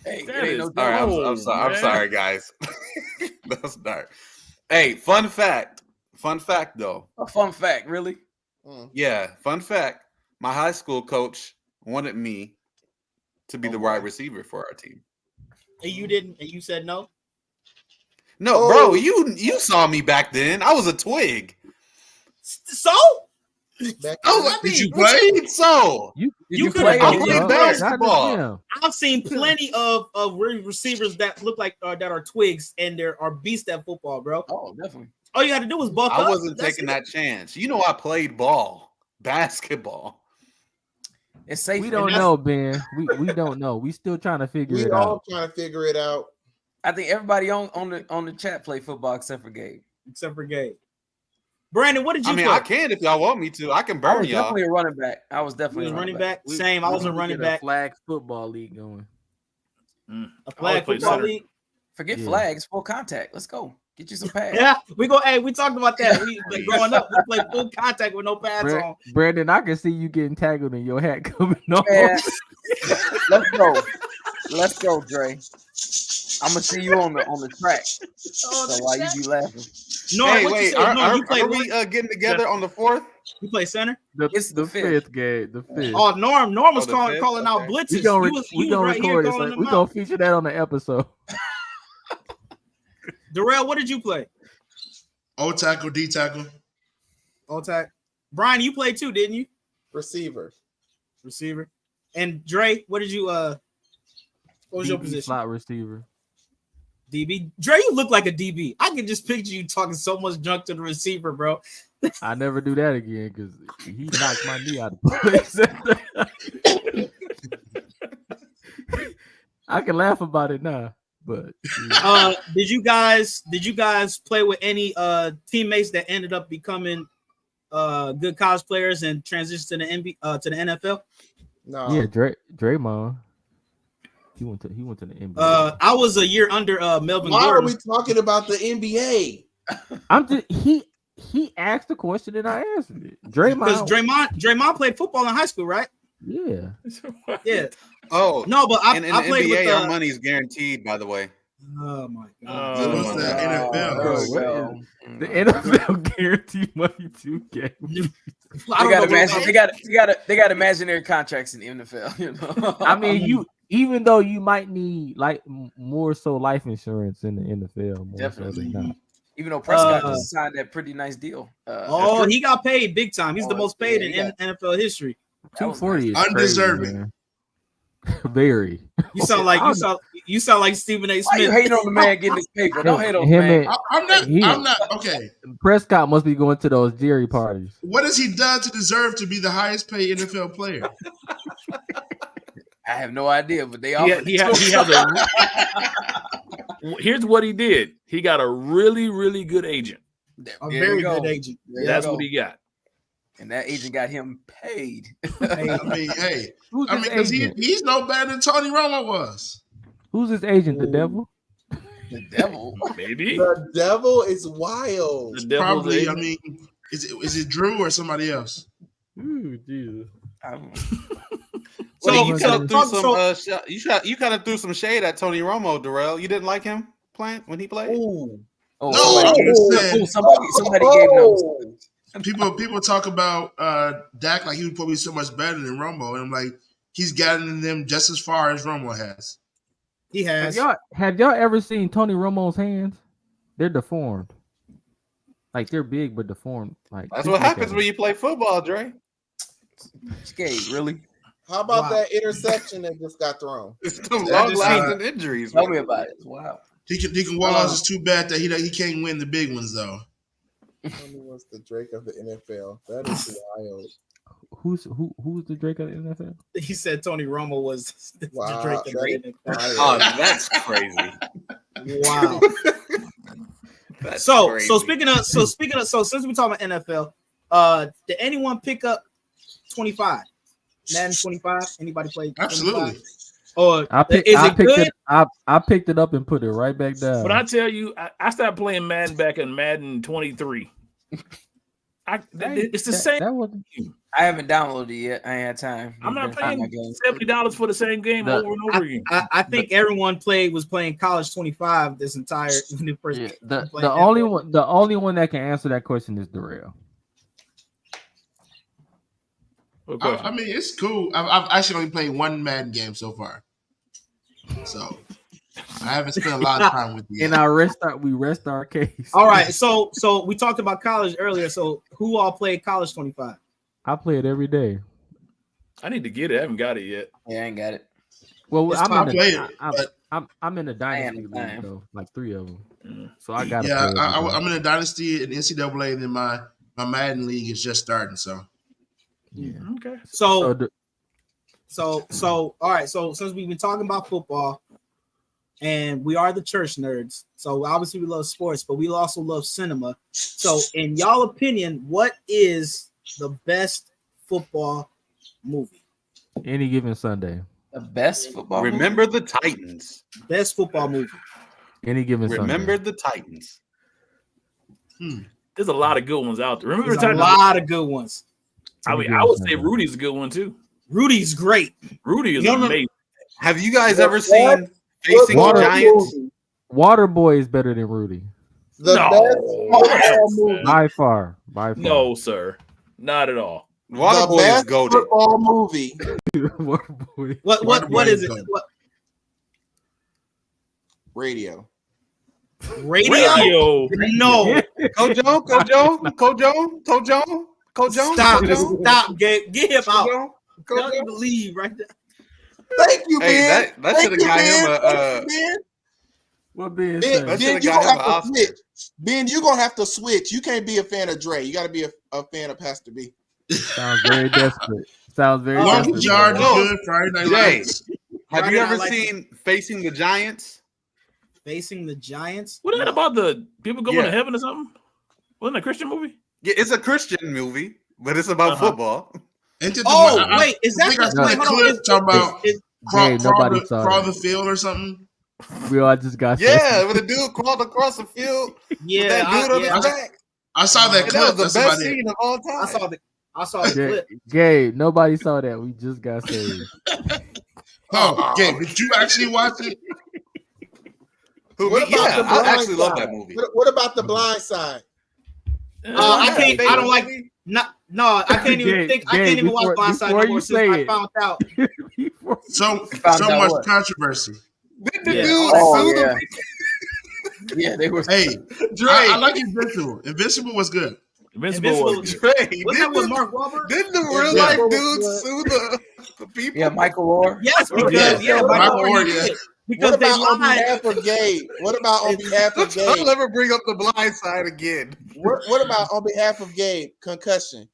Hey, That it ain't no is- joke. All right, I'm Oh, sorry. I'm man. sorry, guys. That's dark. Hey, fun fact. Fun fact, though. A fun fact, really. Yeah, fun fact. My high school coach wanted me to be the wide receiver for our team. And you didn't, and you said no. No, Oh. bro, you saw me back then. I was a twig. So Back I was like, Did you what play? mean so? You could've play? I played played bro. basketball. I've seen plenty of receivers that look like that are twigs and there are beasts at football, bro. Oh, definitely. All you had to do was buck up. I wasn't That's taking it. that chance. You know, I played ball, basketball. It's safe. We and don't that's- know, Ben. We don't know. We still trying to figure We it all out. trying to figure it out. I think everybody on the chat play football except for Gabe. Except for Gabe. Brandon, what did you I mean, play? I can if y'all want me to. I can I burn was y'all. definitely a running back. I was You definitely was a running back. We- Same. I we was a need to running get back. flag football league going. A flag play football center. league. Forget Yeah. flags, full contact. Let's go. Get you some pads. Yeah, we go. Hey, we talked about that. We like, growing up, we played full contact with no pads on. Brandon, I can see you getting tangled in your hat coming off. Man, let's go. Let's go, Dre. I'm gonna see you on the track. So while you be laughing, No, Hey, what wait, you say? No, are you play we getting together on the 4th? You play center. It's the the fifth. fifth game. The fifth. Oh, Norm was the calling fifth? calling out Okay. blitzes. we gonna, You was right here record it. calling So them we out. gonna feature that on the episode. Darrell, what did you play? O tackle, D tackle. All tack. Brian, you played too, didn't you? Receiver. Receiver. And Dre, what did you what was your DB position? slot receiver. DB. Dre, you look like a DB. I can just picture you talking so much junk to the receiver, bro. I never do that again because he knocked my knee out of place. I can laugh about it now, but Did you guys play with any teammates that ended up becoming good college players and transitioned to the to the NFL? No. yeah, Draymond. He went to the NBA. I was a year under Melvin Why are Gordon. we talking about the NBA? I'm just he asked the question and I answered it. Because Draymond. Draymond played football in high school, right? Yeah. Yeah. Oh, No, but and in I the played NBA, with our money is guaranteed, by the way. Oh my god. Oh, What's the NFL? Bro, what well, The NFL guarantee money 2K. I don't know they got imaginary contracts in the NFL. You know, I mean, even though you might need like more so life insurance in the NFL, more Definitely. so than not. even though Prescott Uh, just signed that pretty nice deal. Oh, he got paid big time. He's the Oh, most paid yeah, in NFL history. That was 240 is Undeserving. crazy, man. Very. You sound like you sound like Stephen A. Why you Smith. hating on the man getting his paper? Don't hate on the Him man. and- I'm not okay. Prescott must be going to those Jerry parties. What has he done to deserve to be the highest paid NFL player? I have no idea, but they He offered. has Here's what he did. He got a really, really good agent. A There you very go. good agent. There you That's go. what he got. And that agent got him paid. I mean, hey, Who's I his mean, because agent? he's no better than Tony Romo was. Who's his agent? The devil? The devil. Maybe The devil is wild. the devil's Probably, I agent. mean, is it Drew or somebody else? Ooh, Jesus. I don't know. So, Well, you so, kind of threw so, some. You kind of threw some shade at Tony Romo, Darrell. You didn't like him playing when he played. Ooh. Oh, No, somebody, I said- somebody gave him. People talk about Dak like he was probably so much better than Romo, and I'm like, he's gotten them just as far as Romo has. He has. Have y'all ever seen Tony Romo's hands? They're deformed. Like they're big but deformed. Like That's just what look happens at when you play football, Dre. Skate, really? How about Wow. that interception that just got thrown? It's the That just long-lasting injuries. Tell man. me about it. Wow. Deacon Wallace is too bad that he can't win the big ones though. Tony was the Drake of the NFL. That is wild. Who's the Drake of the NFL? He said Tony Romo was the Wow, Drake of that the is NFL. Oh, that's crazy. Wow. That's So crazy. speaking of since we talking about NFL, did anyone pick up 25? Madden 25? Anybody play 25? Absolutely. Or I picked it up and put it right back down. But I tell you, I started playing Madden back in Madden 23. It's the same. That wasn't I haven't downloaded it yet. I ain't had time. I'm not Been finding my paying game. $70 for the same game The- over and over again. I think everyone was playing College 25 this entire when it first yeah, came the playing that only way. one the only one that can answer that question is Darrell. What question? I mean, it's cool. I've actually only played one Madden game so far, so I haven't spent a lot of time with you. And we rest our case. All right, so we talked about college earlier. So who all played College 25? I play it every day. I need to get it. I haven't got it yet. Yeah, I ain't got it. Well, It's I'm top in player, the but- I'm in the dynasty Man, league man. though, like 3 of them. Mm. So I got Yeah, I'm in a dynasty in NCAA, and then my Madden league is just starting. So yeah. Okay. So the- So all right. So since we've been talking about football, and we are the church nerds, so obviously we love sports, but we also love cinema. So, in y'all opinion, what is the best football movie? Any given Sunday. The best football. Remember the Titans. Best football movie. Any given Remember Sunday. the Titans. There's a lot of good ones out there. Remember There's the a time? lot of good ones. I mean, I would say Rudy's a good one too. Rudy's great. Rudy is No, no. amazing. Have you guys ever seen Facing the Water- Giants? Waterboy is better than Rudy. The No. best football movie. By far. No, sir, not at all. The Waterboy is best goated. football movie. Waterboy. What is it? Waterboy. What Radio. radio? No. Kojo. Stop. Get him out. Don't Kojo. even leave right there. Thank you, Hey, Ben. that Thank should have you, got him Ben. a. Thank you, What being Ben, said? That Ben, should've you got gonna him have an to Oscar. switch. Ben, you're gonna have to switch. You can't be a fan of Dre. You got to be a fan of Pastor B. Sounds very desperate. Sounds very Oh, Long desperate. Yard is No. good. Friday Night Jay. Lights. Have Right you now, ever like- seen Facing the Giants? Facing the Giants. What is that about the people going Yeah. to heaven or something? Wasn't it a Christian movie? Yeah, it's a Christian movie, but it's about Uh-huh. football. Ain't it the Oh, one- wait, is I that think I the- saw wait, that hold on, clip talking about Hey, nobody saw crawl that. the field or something. We all just got Yeah, when the dude crawled across the field with Yeah, that dude on yeah, his back. I saw that And clip. that was That's the about best it. scene of all time. I saw the clip. Gabe, nobody saw that. We just got saved. Oh, Gabe, did you actually watch it? What about Yeah, The I Blind actually love Side? that movie. What about The Blind Side? I can't. I don't like. No, I can't even Gabe, think. I can't Gabe, even watch before- Blind Side before no you more say since I it. found out. So Found out much what? controversy. Did the Yeah. dude Oh, sue yeah. the Yeah, they were. Hey, Dre? I like Invincible. Invincible was good. Invincible was Invincible- good. Dre, Wasn't that with Mark Wahlberg? didn't the real Yeah. life Yeah. dude sue the people? Yeah, Michael Orr. Yes, because Yeah. Michael Michael Orr Orr, did. yeah. Because What they about on lied. behalf of Gabe? What about on behalf of Don't Gabe? ever bring up The Blind Side again. What about on behalf of Gabe? Concussion.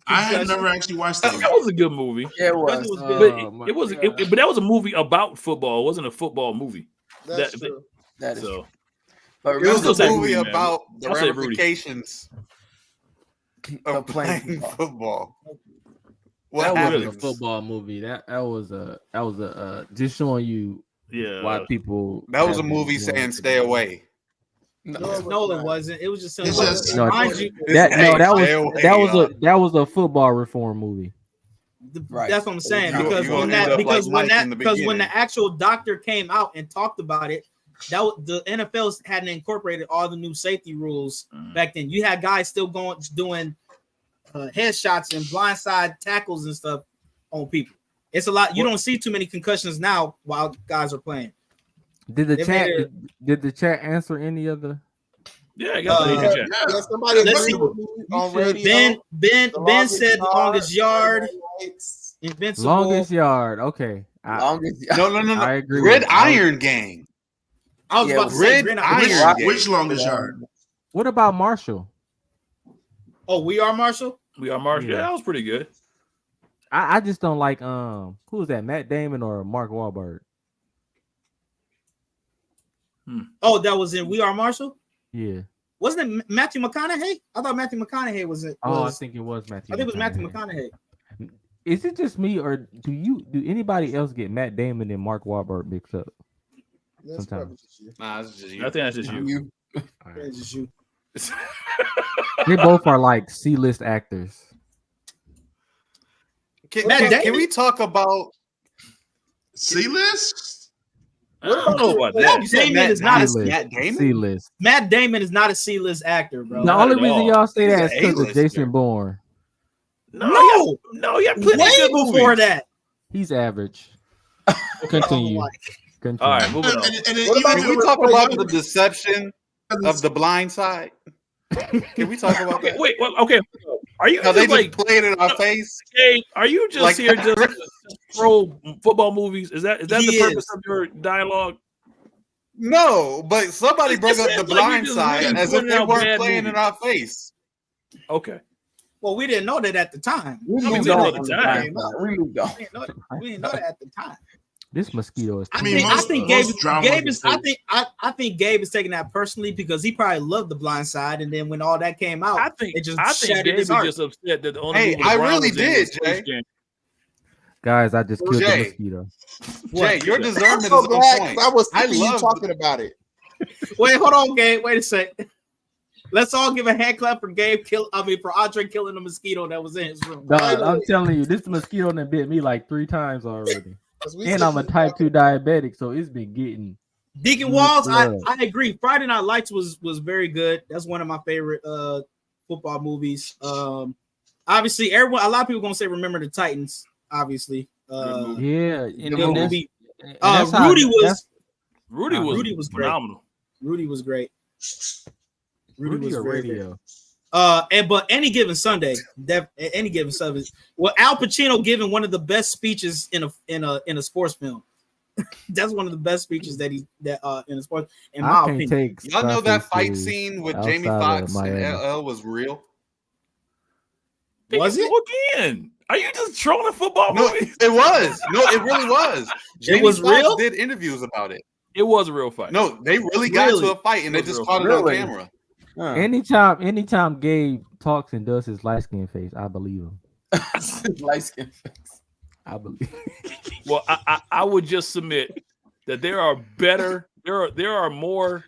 I had never actually watched that. That was a good movie. Yeah, it was. Invincible was But good. Oh, my it was, God. but that was a movie about football. It wasn't a football movie. That's That- true. That is. So But It was still a say movie Rudy, man. about the I'll say Rudy. ramifications Of of playing playing football. football. What That wasn't a happens? football movie. That was just showing you yeah, why people. That was a have been movie doing saying it. "Stay away." No, it wasn't. It was just It's saying. just- No, Mind you, That Hey, that stay was away, that was y'all. that was a football reform movie. Right. That's what I'm saying. You- Because you when gonna that, end up because like when Mike that, in the because when beginning. the actual doctor came out and talked about it, that was, the NFL hadn't incorporated all the new safety rules back then. You had guys still doing headshots and blindside tackles and stuff on people. It's a lot. You don't see too many concussions now while guys are playing. Did the They chat made it- did the chat answer any of the? Yeah, I got the Uh, chat. Yeah, somebody Let's agreed see. with me on radio. Ben The Ben said longest yard, highlights. invincible. Longest yard. Okay. Longest. No. I agree. Gridiron Gang. I was Yeah, about to say Gridiron Gang. Which longest yard? What about Marshall? Oh, We Are Marshall. We are Marshall. Yeah, Yeah. that was pretty good. I just don't like who was that? Matt Damon or Mark Wahlberg? Oh, that was in We Are Marshall. Yeah. Wasn't it Matthew McConaughey? I thought Matthew McConaughey was it. Oh, I Was, think it was Matthew. I think it was Matthew McConaughey. McConaughey. Is it just me, or do anybody else get Matt Damon and Mark Wahlberg mixed up? That's Sometimes. probably just you. Nah, it's just you. I think that's just you. Yeah, it's just you. They both are like C-list actors. Matt Can Damon? we talk about? C-list? I don't know about Matt that. You said Damon Matt is not a C-list. Matt Damon? C-list. Matt Damon is not a C-list actor, bro. The Not only at reason all. y'all say He's that is an because of A-lister. Jason Bourne. No, No, yeah, plenty way of good before movies. that. He's average. Continue. Oh, Continue. All right, moving on. And then What about Can we you? talk about the deception of the blind side? Can we talk about Okay, that? wait. Well, okay. Are you How they just just like? played it in our face? Hey, are you just Like- here just to troll football movies? Is that He the purpose is. of your dialogue? No, but somebody It brought up seems the like you blind just side really as if pointing they out weren't bad playing in movies. our face. Okay. Well, we didn't know that at the time. We I mean, moved we know on the from time. that. We moved on. We didn't know that at the time. This mosquito is. I mean, I most- think most Gabe, drama Gabe is is. I think Gabe is taking that personally because he probably loved The Blind Side, and then when all that came out, I think it just I think shattered Gabe his is heart. just upset that the only Hey, movie I LeBron really was in did, was Space Jay. Jam. Guys, I just killed Jay. the mosquito. Jay, your What? I'm discernment so is on glad point. 'cause I was I sick of you love talking about it. Wait, hold on, Gabe. Wait a sec. Let's all give a hand clap for Gabe for Andre killing the mosquito that was in his room. Dog, I'm telling you, this mosquito done bit me like 3 times already. 'Cause we And sick I'm a of you type talking 2 diabetic, so it's been getting. Deacon Walls, I Blood. agree. Friday Night Lights was very good. That's one of my favorite football movies. Obviously, a lot of people gonna say Remember the Titans. Obviously, Yeah, and good that's- movie. and that's how- Rudy was Rudy was Rudy was great. phenomenal. Rudy was great. Rudy was or very good. radio. But any given Sunday, any given Sunday, well, Al Pacino giving one of the best speeches in a sports film. That's one of the best speeches that in a sports. In my I can't opinion, take. Y'all know that Scarface fight serious scene with outside Jamie of Foxx and Miami. LL was real? Was it? Again? Are you just trolling football No, movies? it was. No, it really was. Jamie was Foxx real? did interviews about it. It was a real fight. No, they really got Really? to a fight and they It was just real. caught it Really? on camera. Huh. Anytime Gabe talks and does his light skin face, I believe him. Light skin face. I believe. Well, I would just submit that there are more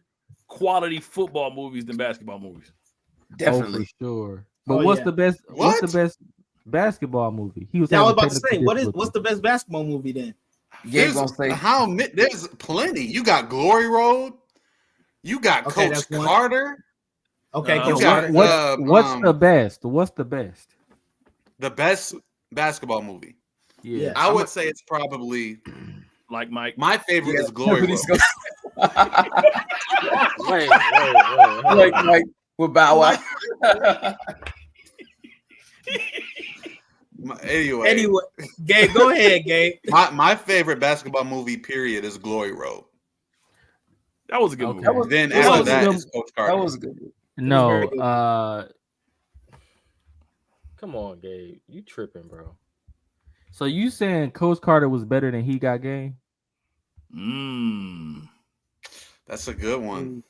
quality football movies than basketball movies. Definitely. Oh, for sure. But Oh, what's yeah. the best? What's What? the best basketball movie? He was. I was having about to say, technical what's the best basketball movie then? Gabe gonna say There's plenty. You got Glory Road. You got Okay, Coach that's one. Carter. Okay, You Coach got- Carter. What's the best? What's the best? The best basketball movie. Yeah. I would say it's probably Like Mike. my favorite is Glory Road. He's gonna wait. Like with Bow Wow. Anyway, Gabe, go ahead, Gabe. My favorite basketball movie period is Glory Road. That was a good Okay. movie. That was- Then that after was that good. is Coach Carter. That was a good one. No. very good. Come on, Gabe. You tripping, bro? So you saying Coach Carter was better than He Got Game? That's a good one.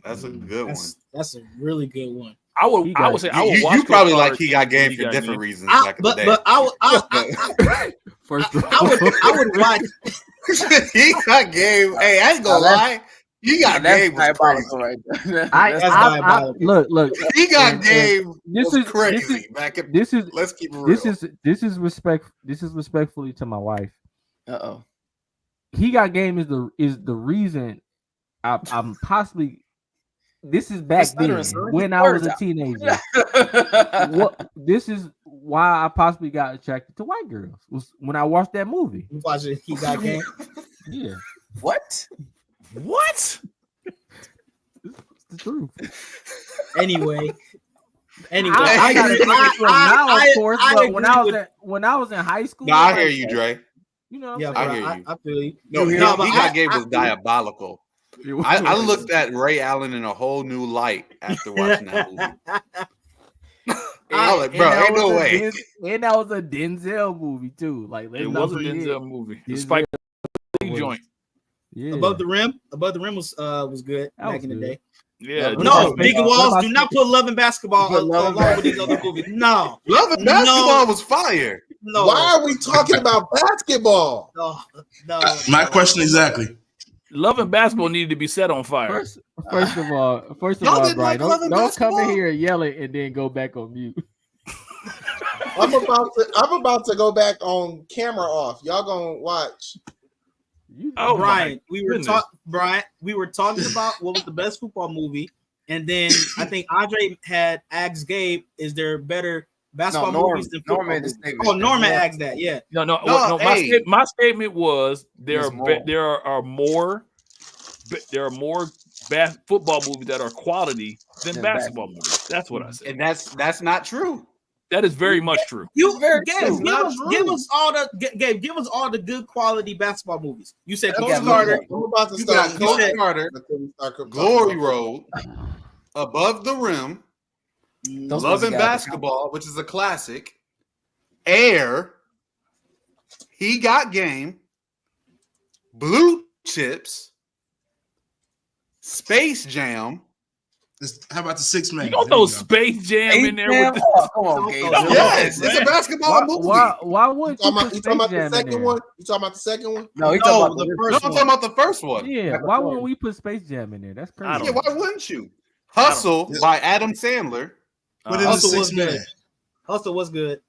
That's a good one. That's a really good one. I would He I got- would say I would You watch probably Coach like Carter He Got Game He for Got different Game. reasons back in the day. But I First, would watch. He Got Game. Hey, I ain't gonna Now that's- lie. He Got That's Game was crazy. diabolical right there. I That's diabolical. look. He Got And Game This was is crazy back in. This is Let's keep it real. this is respect. This is respectfully to my wife. Uh-oh. He Got Game is the reason I'm possibly. This is back You're stuttering, then son. when Get I was words a out. teenager. What this is why I possibly got attracted to white girls was when I watched that movie. You watching He Got Game? Yeah, What? What? it's the truth. Anyway, I got it now, of course. But when agree with- when I was in high school, No, I like, hear you, Dre. You know, yeah, I bro, hear you. I feel you. No, he No, but got game was I- diabolical. I looked at Ray Allen in a whole new light after watching that movie. I was like, bro, that ain't no was a way. and that was a Denzel movie too. Like, let's It not was a forget. Denzel movie. The Denzel Spike Lee was- joint. Yeah. Above the Rim was good That back was in the good. day. Yeah. What No, about Deacon Space- Walls, what do about not put Love and Basketball Put Love and along with these other movies. No, Love and Basketball was fire. no. Why are we talking about basketball? No, My question exactly. Love and Basketball needed to be set on fire. First of all, Y'all didn't Brian, like Love and don't come in Basketball? here and yell it and then go back on mute. I'm about to go back on camera off. Y'all gonna watch. Oh, Brian, my Brian, we were talking about what was the best football movie, and then I think Andre had asked Gabe, "Is there better basketball movies than football?" Norman made the movies? statement. Oh, Norman asked that. Yeah, No. No, hey. My statement was There's more. there are more football movies that are quality than Than basketball movies. That's what I said. And that's not true. That is very much true. you Very Gabe, true. give us all the good quality basketball movies. You said Okay, Coach I'm Carter. I'm about to You got start. Coach said- Carter, Glory Glory Road, Above the Rim, Those Love ones and you gotta Basketball, which is a classic, Air, He Got Game, Blue Chips, Space Jam. How about the 6 man? You gonna throw Space Jam in there with the, Oh, come on, Gabe. Don't- Yes, it's a man. basketball movie. Why wouldn't you put You talking about Space the Jam in second there? one? You talking about the second one? No, he No, talking about the the first No, I'm talking about the first one. Yeah, why wouldn't we put Space Jam in there? That's I crazy. Yeah, why wouldn't you? Hustle don't- by Adam Sandler. Put in the Hustle 6 was man. good. Hustle was good.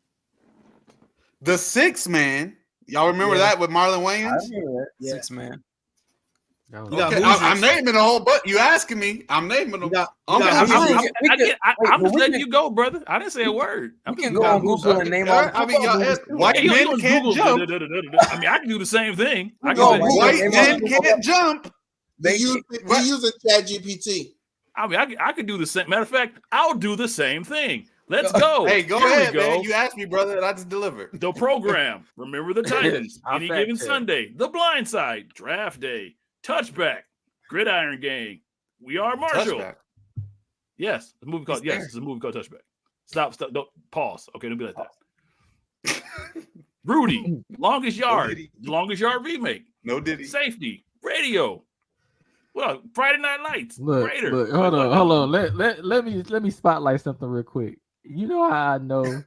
The Six Man. Y'all remember Yeah. that with Marlon I Wayans? remember that. Yeah. 6 man. That was- You got Okay, Hoosiers. I'm naming a whole but you asking me. I'm naming You them. got, I'm you got gonna Hoosiers. prove. I'm but just we letting can- you go, brother. I didn't say a word. We can you go got on Google and name all the I mean, y'all, movies. white Hey, you men gonna can't Google- jump. I mean, I can do the same thing. I Go can on, say, White Name men all- can't jump. We using ChatGPT. I mean, I could do the same. Matter of fact, I'll do the same thing. Let's go. Hey, go Here we ahead, go. man. You asked me, brother, and I just delivered. The program. Remember the Titans. I'll Any fact given check. Sunday. The Blind Side. Draft Day. Touchback. Gridiron Gang. We Are Marshall. Touchback. Yes, a movie called. It's Yes, there. it's a movie called Touchback. Stop. Don't pause. Okay, don't be like that. Rudy. Longest Yard. Diddy. Longest Yard remake. No Diddy. Safety. Radio. Well, Friday Night Lights. Look, Raider. hold on. Let me spotlight something real quick. You know how I know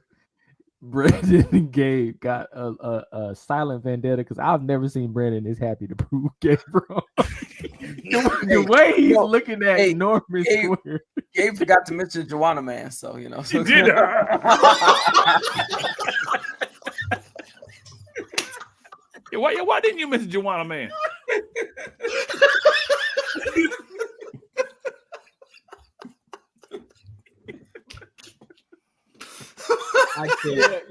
Brandon and Gabe got a silent vendetta because I've never seen Brandon this happy to prove Gabe wrong. The way he's yo, looking at hey, Norman Gabe. Square. Gabe forgot to mention Joanna Man, so you know. He did. Why didn't you mention Joanna Man? I can't.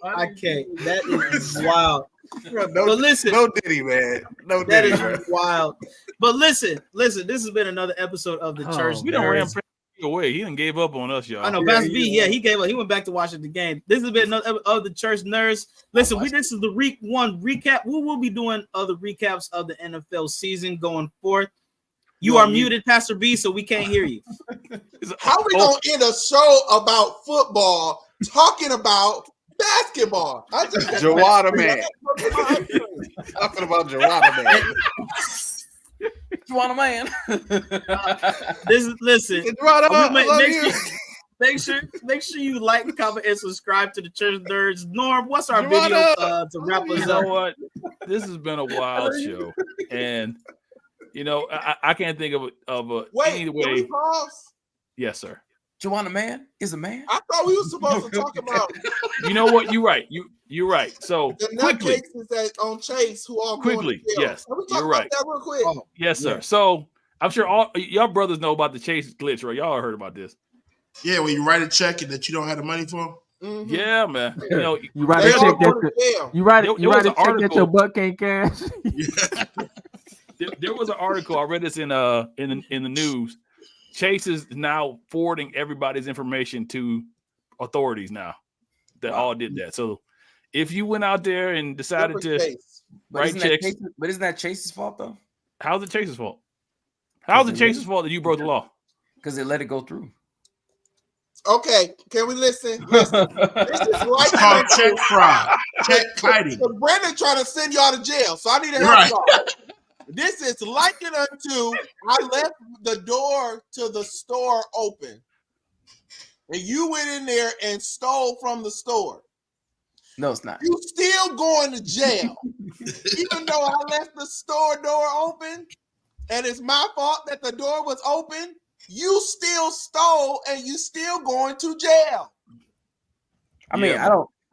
I can't. That is wild. No, But listen, no Diddy, man. No that Diddy, is bro. wild. But listen. This has been another episode of the Oh, Church We don't ran Nerds. away. He done gave up on us, y'all. I know, Yeah, Pastor he B. did. Yeah, he gave up. He went back to watching the game. This has been another episode of the Church Nerds. Listen, this is the week 1 recap. We will be doing other recaps of the NFL season going forth. You are muted, Pastor B, so we can't hear you. How we gonna end a show about football talking about basketball? I just Joanna Man. Talking about Joanna Man. Joanna Man. Listen. Joanna, We I make- love make you. Make sure you like, comment, and subscribe to the Church Nerds. Norm, what's our Joanna, video to wrap You us know up? what? This has been a wild show, and you know I can't think of a Wait, any can we way. pause? Yes, sir. Joanna Man is a man. I thought we were supposed to talk about You know what? You're right. You're right. So the quickly, nutcases that on Chase who all going Quickly, to jail. yes, Can we talk you're about right. that real quick? Oh, yes, sir. Yeah. So I'm sure all y'all brothers know about the Chase glitch, right? Y'all heard about this. Yeah, when you write a check and that you don't have the money for. Mhm. Yeah, man. You know, You write They a all check go to that jail. you write There you was write a an check that article. your butt can't cash. There was an article. I read this in the news. Chase is now forwarding everybody's information to authorities now that all did that. So if you went out there and decided Different to case. write checks, But isn't that Chase's fault though? how's it Chase's fault? How's it Chase's fault that you broke the law? Because they let it go through. Okay, can we listen? Listen. This is It's called check fraud, check kiting. So Brandon trying to send y'all to jail, so I need to help Right. y'all. This is likened unto I left the door to the store open, and you went in there and stole from the store. No, it's not. You still going to jail, even though I left the store door open, and it's my fault that the door was open. You still stole, and you still going to jail. I mean, Yeah.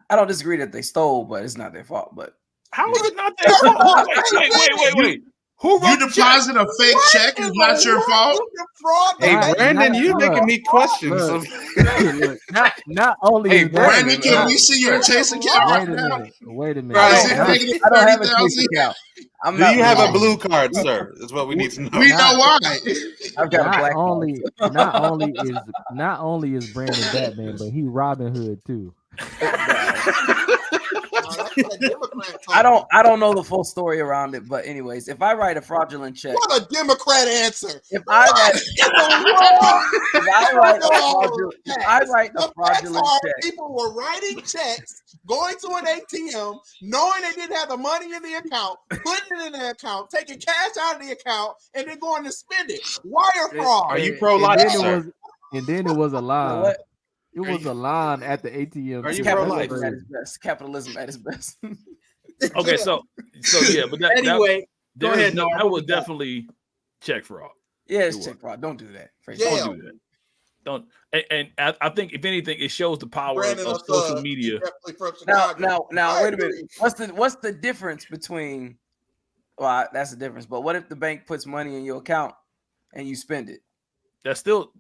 I don't disagree that they stole, but it's not their fault. But How is it not their fault? Wait. Who wrote You the check? deposit a fake check is not your fault. You defraud the Hey, bank. Brandon, you making me question Look. some. Look, not only Hey, is that, Brandon, can we see your Chase account wait right a now? minute. Wait a minute. Right. Is it Not- negative I don't have a Chase 30,000? account. I'm Do not you have a lying. blue card, sir? That's what we need to know. We know why. I've got a black not only is Brandon Batman, but he Robin Hood too. I don't know the full story around it, but anyways, if I write a fraudulent check, What a Democrat answer. if I write a The facts fraudulent are check, people were writing checks, going to an ATM, knowing they didn't have the money in the account, putting it in the account, taking cash out of the account, and then going to spend it. Wire fraud. Are you And pro-life, then it sir? was- And then it was a line. what? It was a line at the ATM. Are you too. pro-life? Capitalism at its best. Capitalism at its best. Okay, so yeah, but that Anyway, go there is ahead, no, Norm. that What was we got? definitely check fraud. Yeah, it's It check fraud. Don't do that. Yeah. Don't do that. Don't. And I think if anything, it shows the power Brandon of of social media. definitely from Now, Chicago. now, I wait a minute. agree. What's the difference between? Well, that's the difference. But what if the bank puts money in your account and you spend it? That's still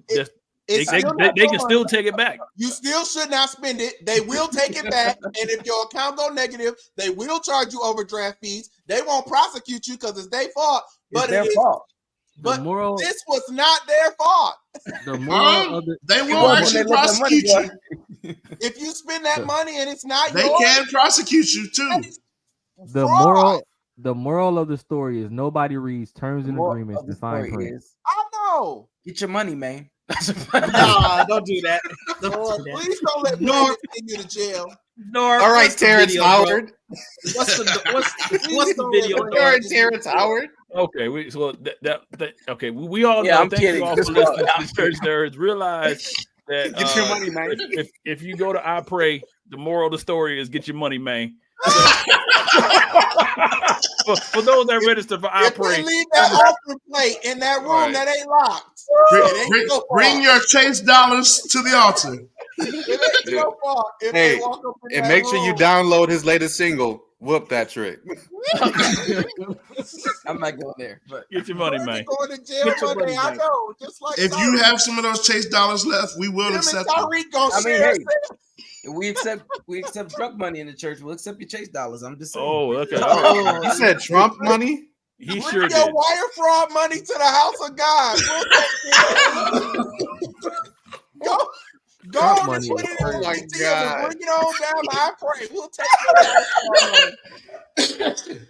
that's, they It's still not can yours. still take it back. You still should not spend it. They will take it back. And if your account go negative, they will charge you overdraft fees. They won't prosecute you because it's their fault. It's But their it is, fault. but The moral, this was not their fault. the moral of the They It will was when actually they let that money prosecute go. you. If you spend that money and it's not They yours, can prosecute you too. fraud. the moral of the story is nobody reads terms and Moral agreements of the to fine story print. is, I know. get your money, man. Nah, don't do that. Don't Lord, do that. please don't let Norm- Brandon send you to jail. Norm, All right, what's the Terrence video, bro? Howard. What's the video? All bro? right, Terrence Howard. Okay, okay. We all Yeah, know. I'm Thank kidding. you all for Just listening I'm to Church Nerds. Realize that Get your money, man. If you go to I Pray, the moral of the story is get your money, man. for those that register for I If we Pray, leave that offering plate in that room Right. that ain't locked, Bring, it ain't bring- so far. bring your Chase dollars to the altar. It ain't so far. If Hey, they walk up in And that make sure you room. download his latest single. Whoop that trick. I'm not going there. But get your money, Brandon man. going to jail Get your Monday. money I back. know. Just like If you Tyreek. have some of those Chase dollars left, we will Him and accept them. Tyreek gonna I mean, share. hey, we accept drug money in the church. We'll accept your Chase dollars. I'm just saying. Oh, okay. You said Trump money? He Bring sure your did. wire fraud money to the house of God. We'll take care of it. Go Trump on and money put is it in Oh the my ATM God. and bring it on down. I pray. We'll take care of it.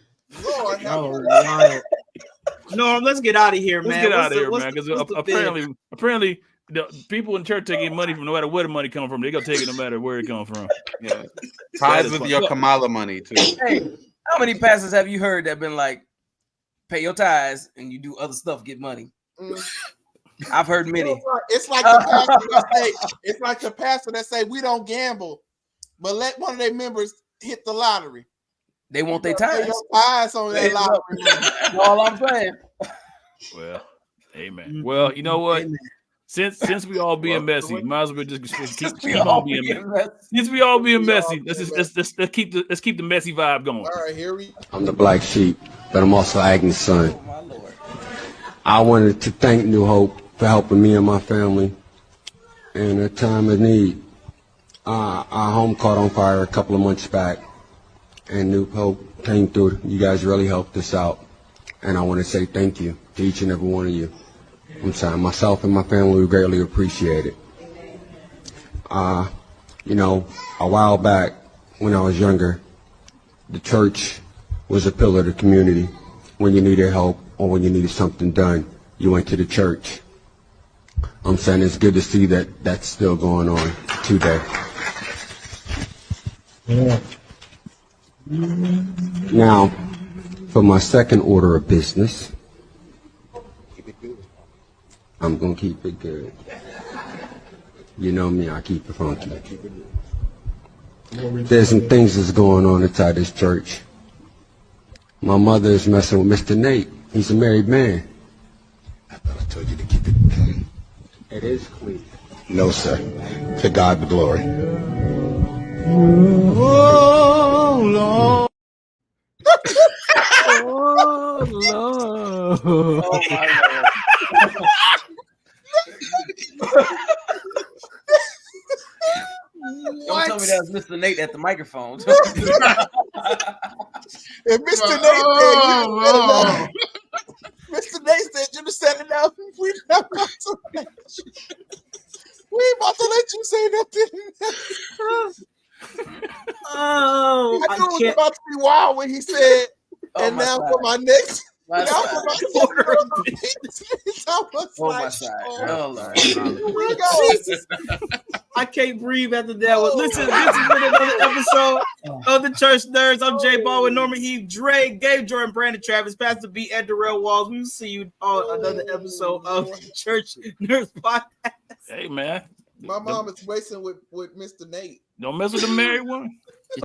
Lord, Oh, have wow. Norm, let's get out of here, Let's man. get out What's of the- here, what's man. the- Because what's the bid? apparently, the people in church taking money from no matter where the money comes from. They gonna take it no matter where it comes from. Yeah. That Ties is with fun. your Look. Kamala money too. Hey, how many pastors have you heard that been like, pay your tithes and you do other stuff, get money? I've heard many. It's like the pastor that say, it's like the pastor that say we don't gamble, but let one of their members hit the lottery. They want their Pay tithes. your tithes on that lottery. That's all I'm saying. Well, amen. Mhm. Well, you know what? Amen. Since we all being messy, might as well just keep We on all being being messy. messy. Since we all being We all messy, being let's keep the messy vibe going. All right, here we I'm the black sheep, but I'm also Agnes' son. Oh, my Lord. I wanted to thank New Hope for helping me and my family in a time of need. Our home caught on fire a couple of months back, and New Hope came through. You guys really helped us out, and I want to say thank you to each and every one of you. I'm sorry, myself and my family, we greatly appreciate it. You know, a while back when I was younger, the church was a pillar of the community. When you needed help or when you needed something done, you went to the church. I'm saying it's good to see that that's still going on today. Now, for my second order of business, I'm going to keep it good. You know me, I keep it funky. There's some things that's going on inside this church. My mother is messing with Mr. Nate. He's a married man. I thought I told you to keep it clean. It is clean. No, sir. To God be glory. Oh, Lord. Oh, Lord. Oh my Lord. Don't tell me that was Mr. Nate at the microphone. If Mr. Nate Oh, Mr. Nate said you to set it up, we not about to let you. We ain't about to let you say nothing. Oh, I knew it was about to be wild when he said, Oh, and my now side. for my next. My Now side. for my Order of next. I was Oh, my like, side. oh, Oh, Lord. here we go. Jesus. I can't breathe after that one. Listen, this has been another episode of the Church Nerds. I'm Jay Ball with Norman Heath, Dre, Gabe Jordan, Brandon Travis, Pastor B, and Darrell Walls. We will see you on another episode of the Church Nerds Podcast. Hey man, My mom is racing with Mr. Nate. don't mess with the married one.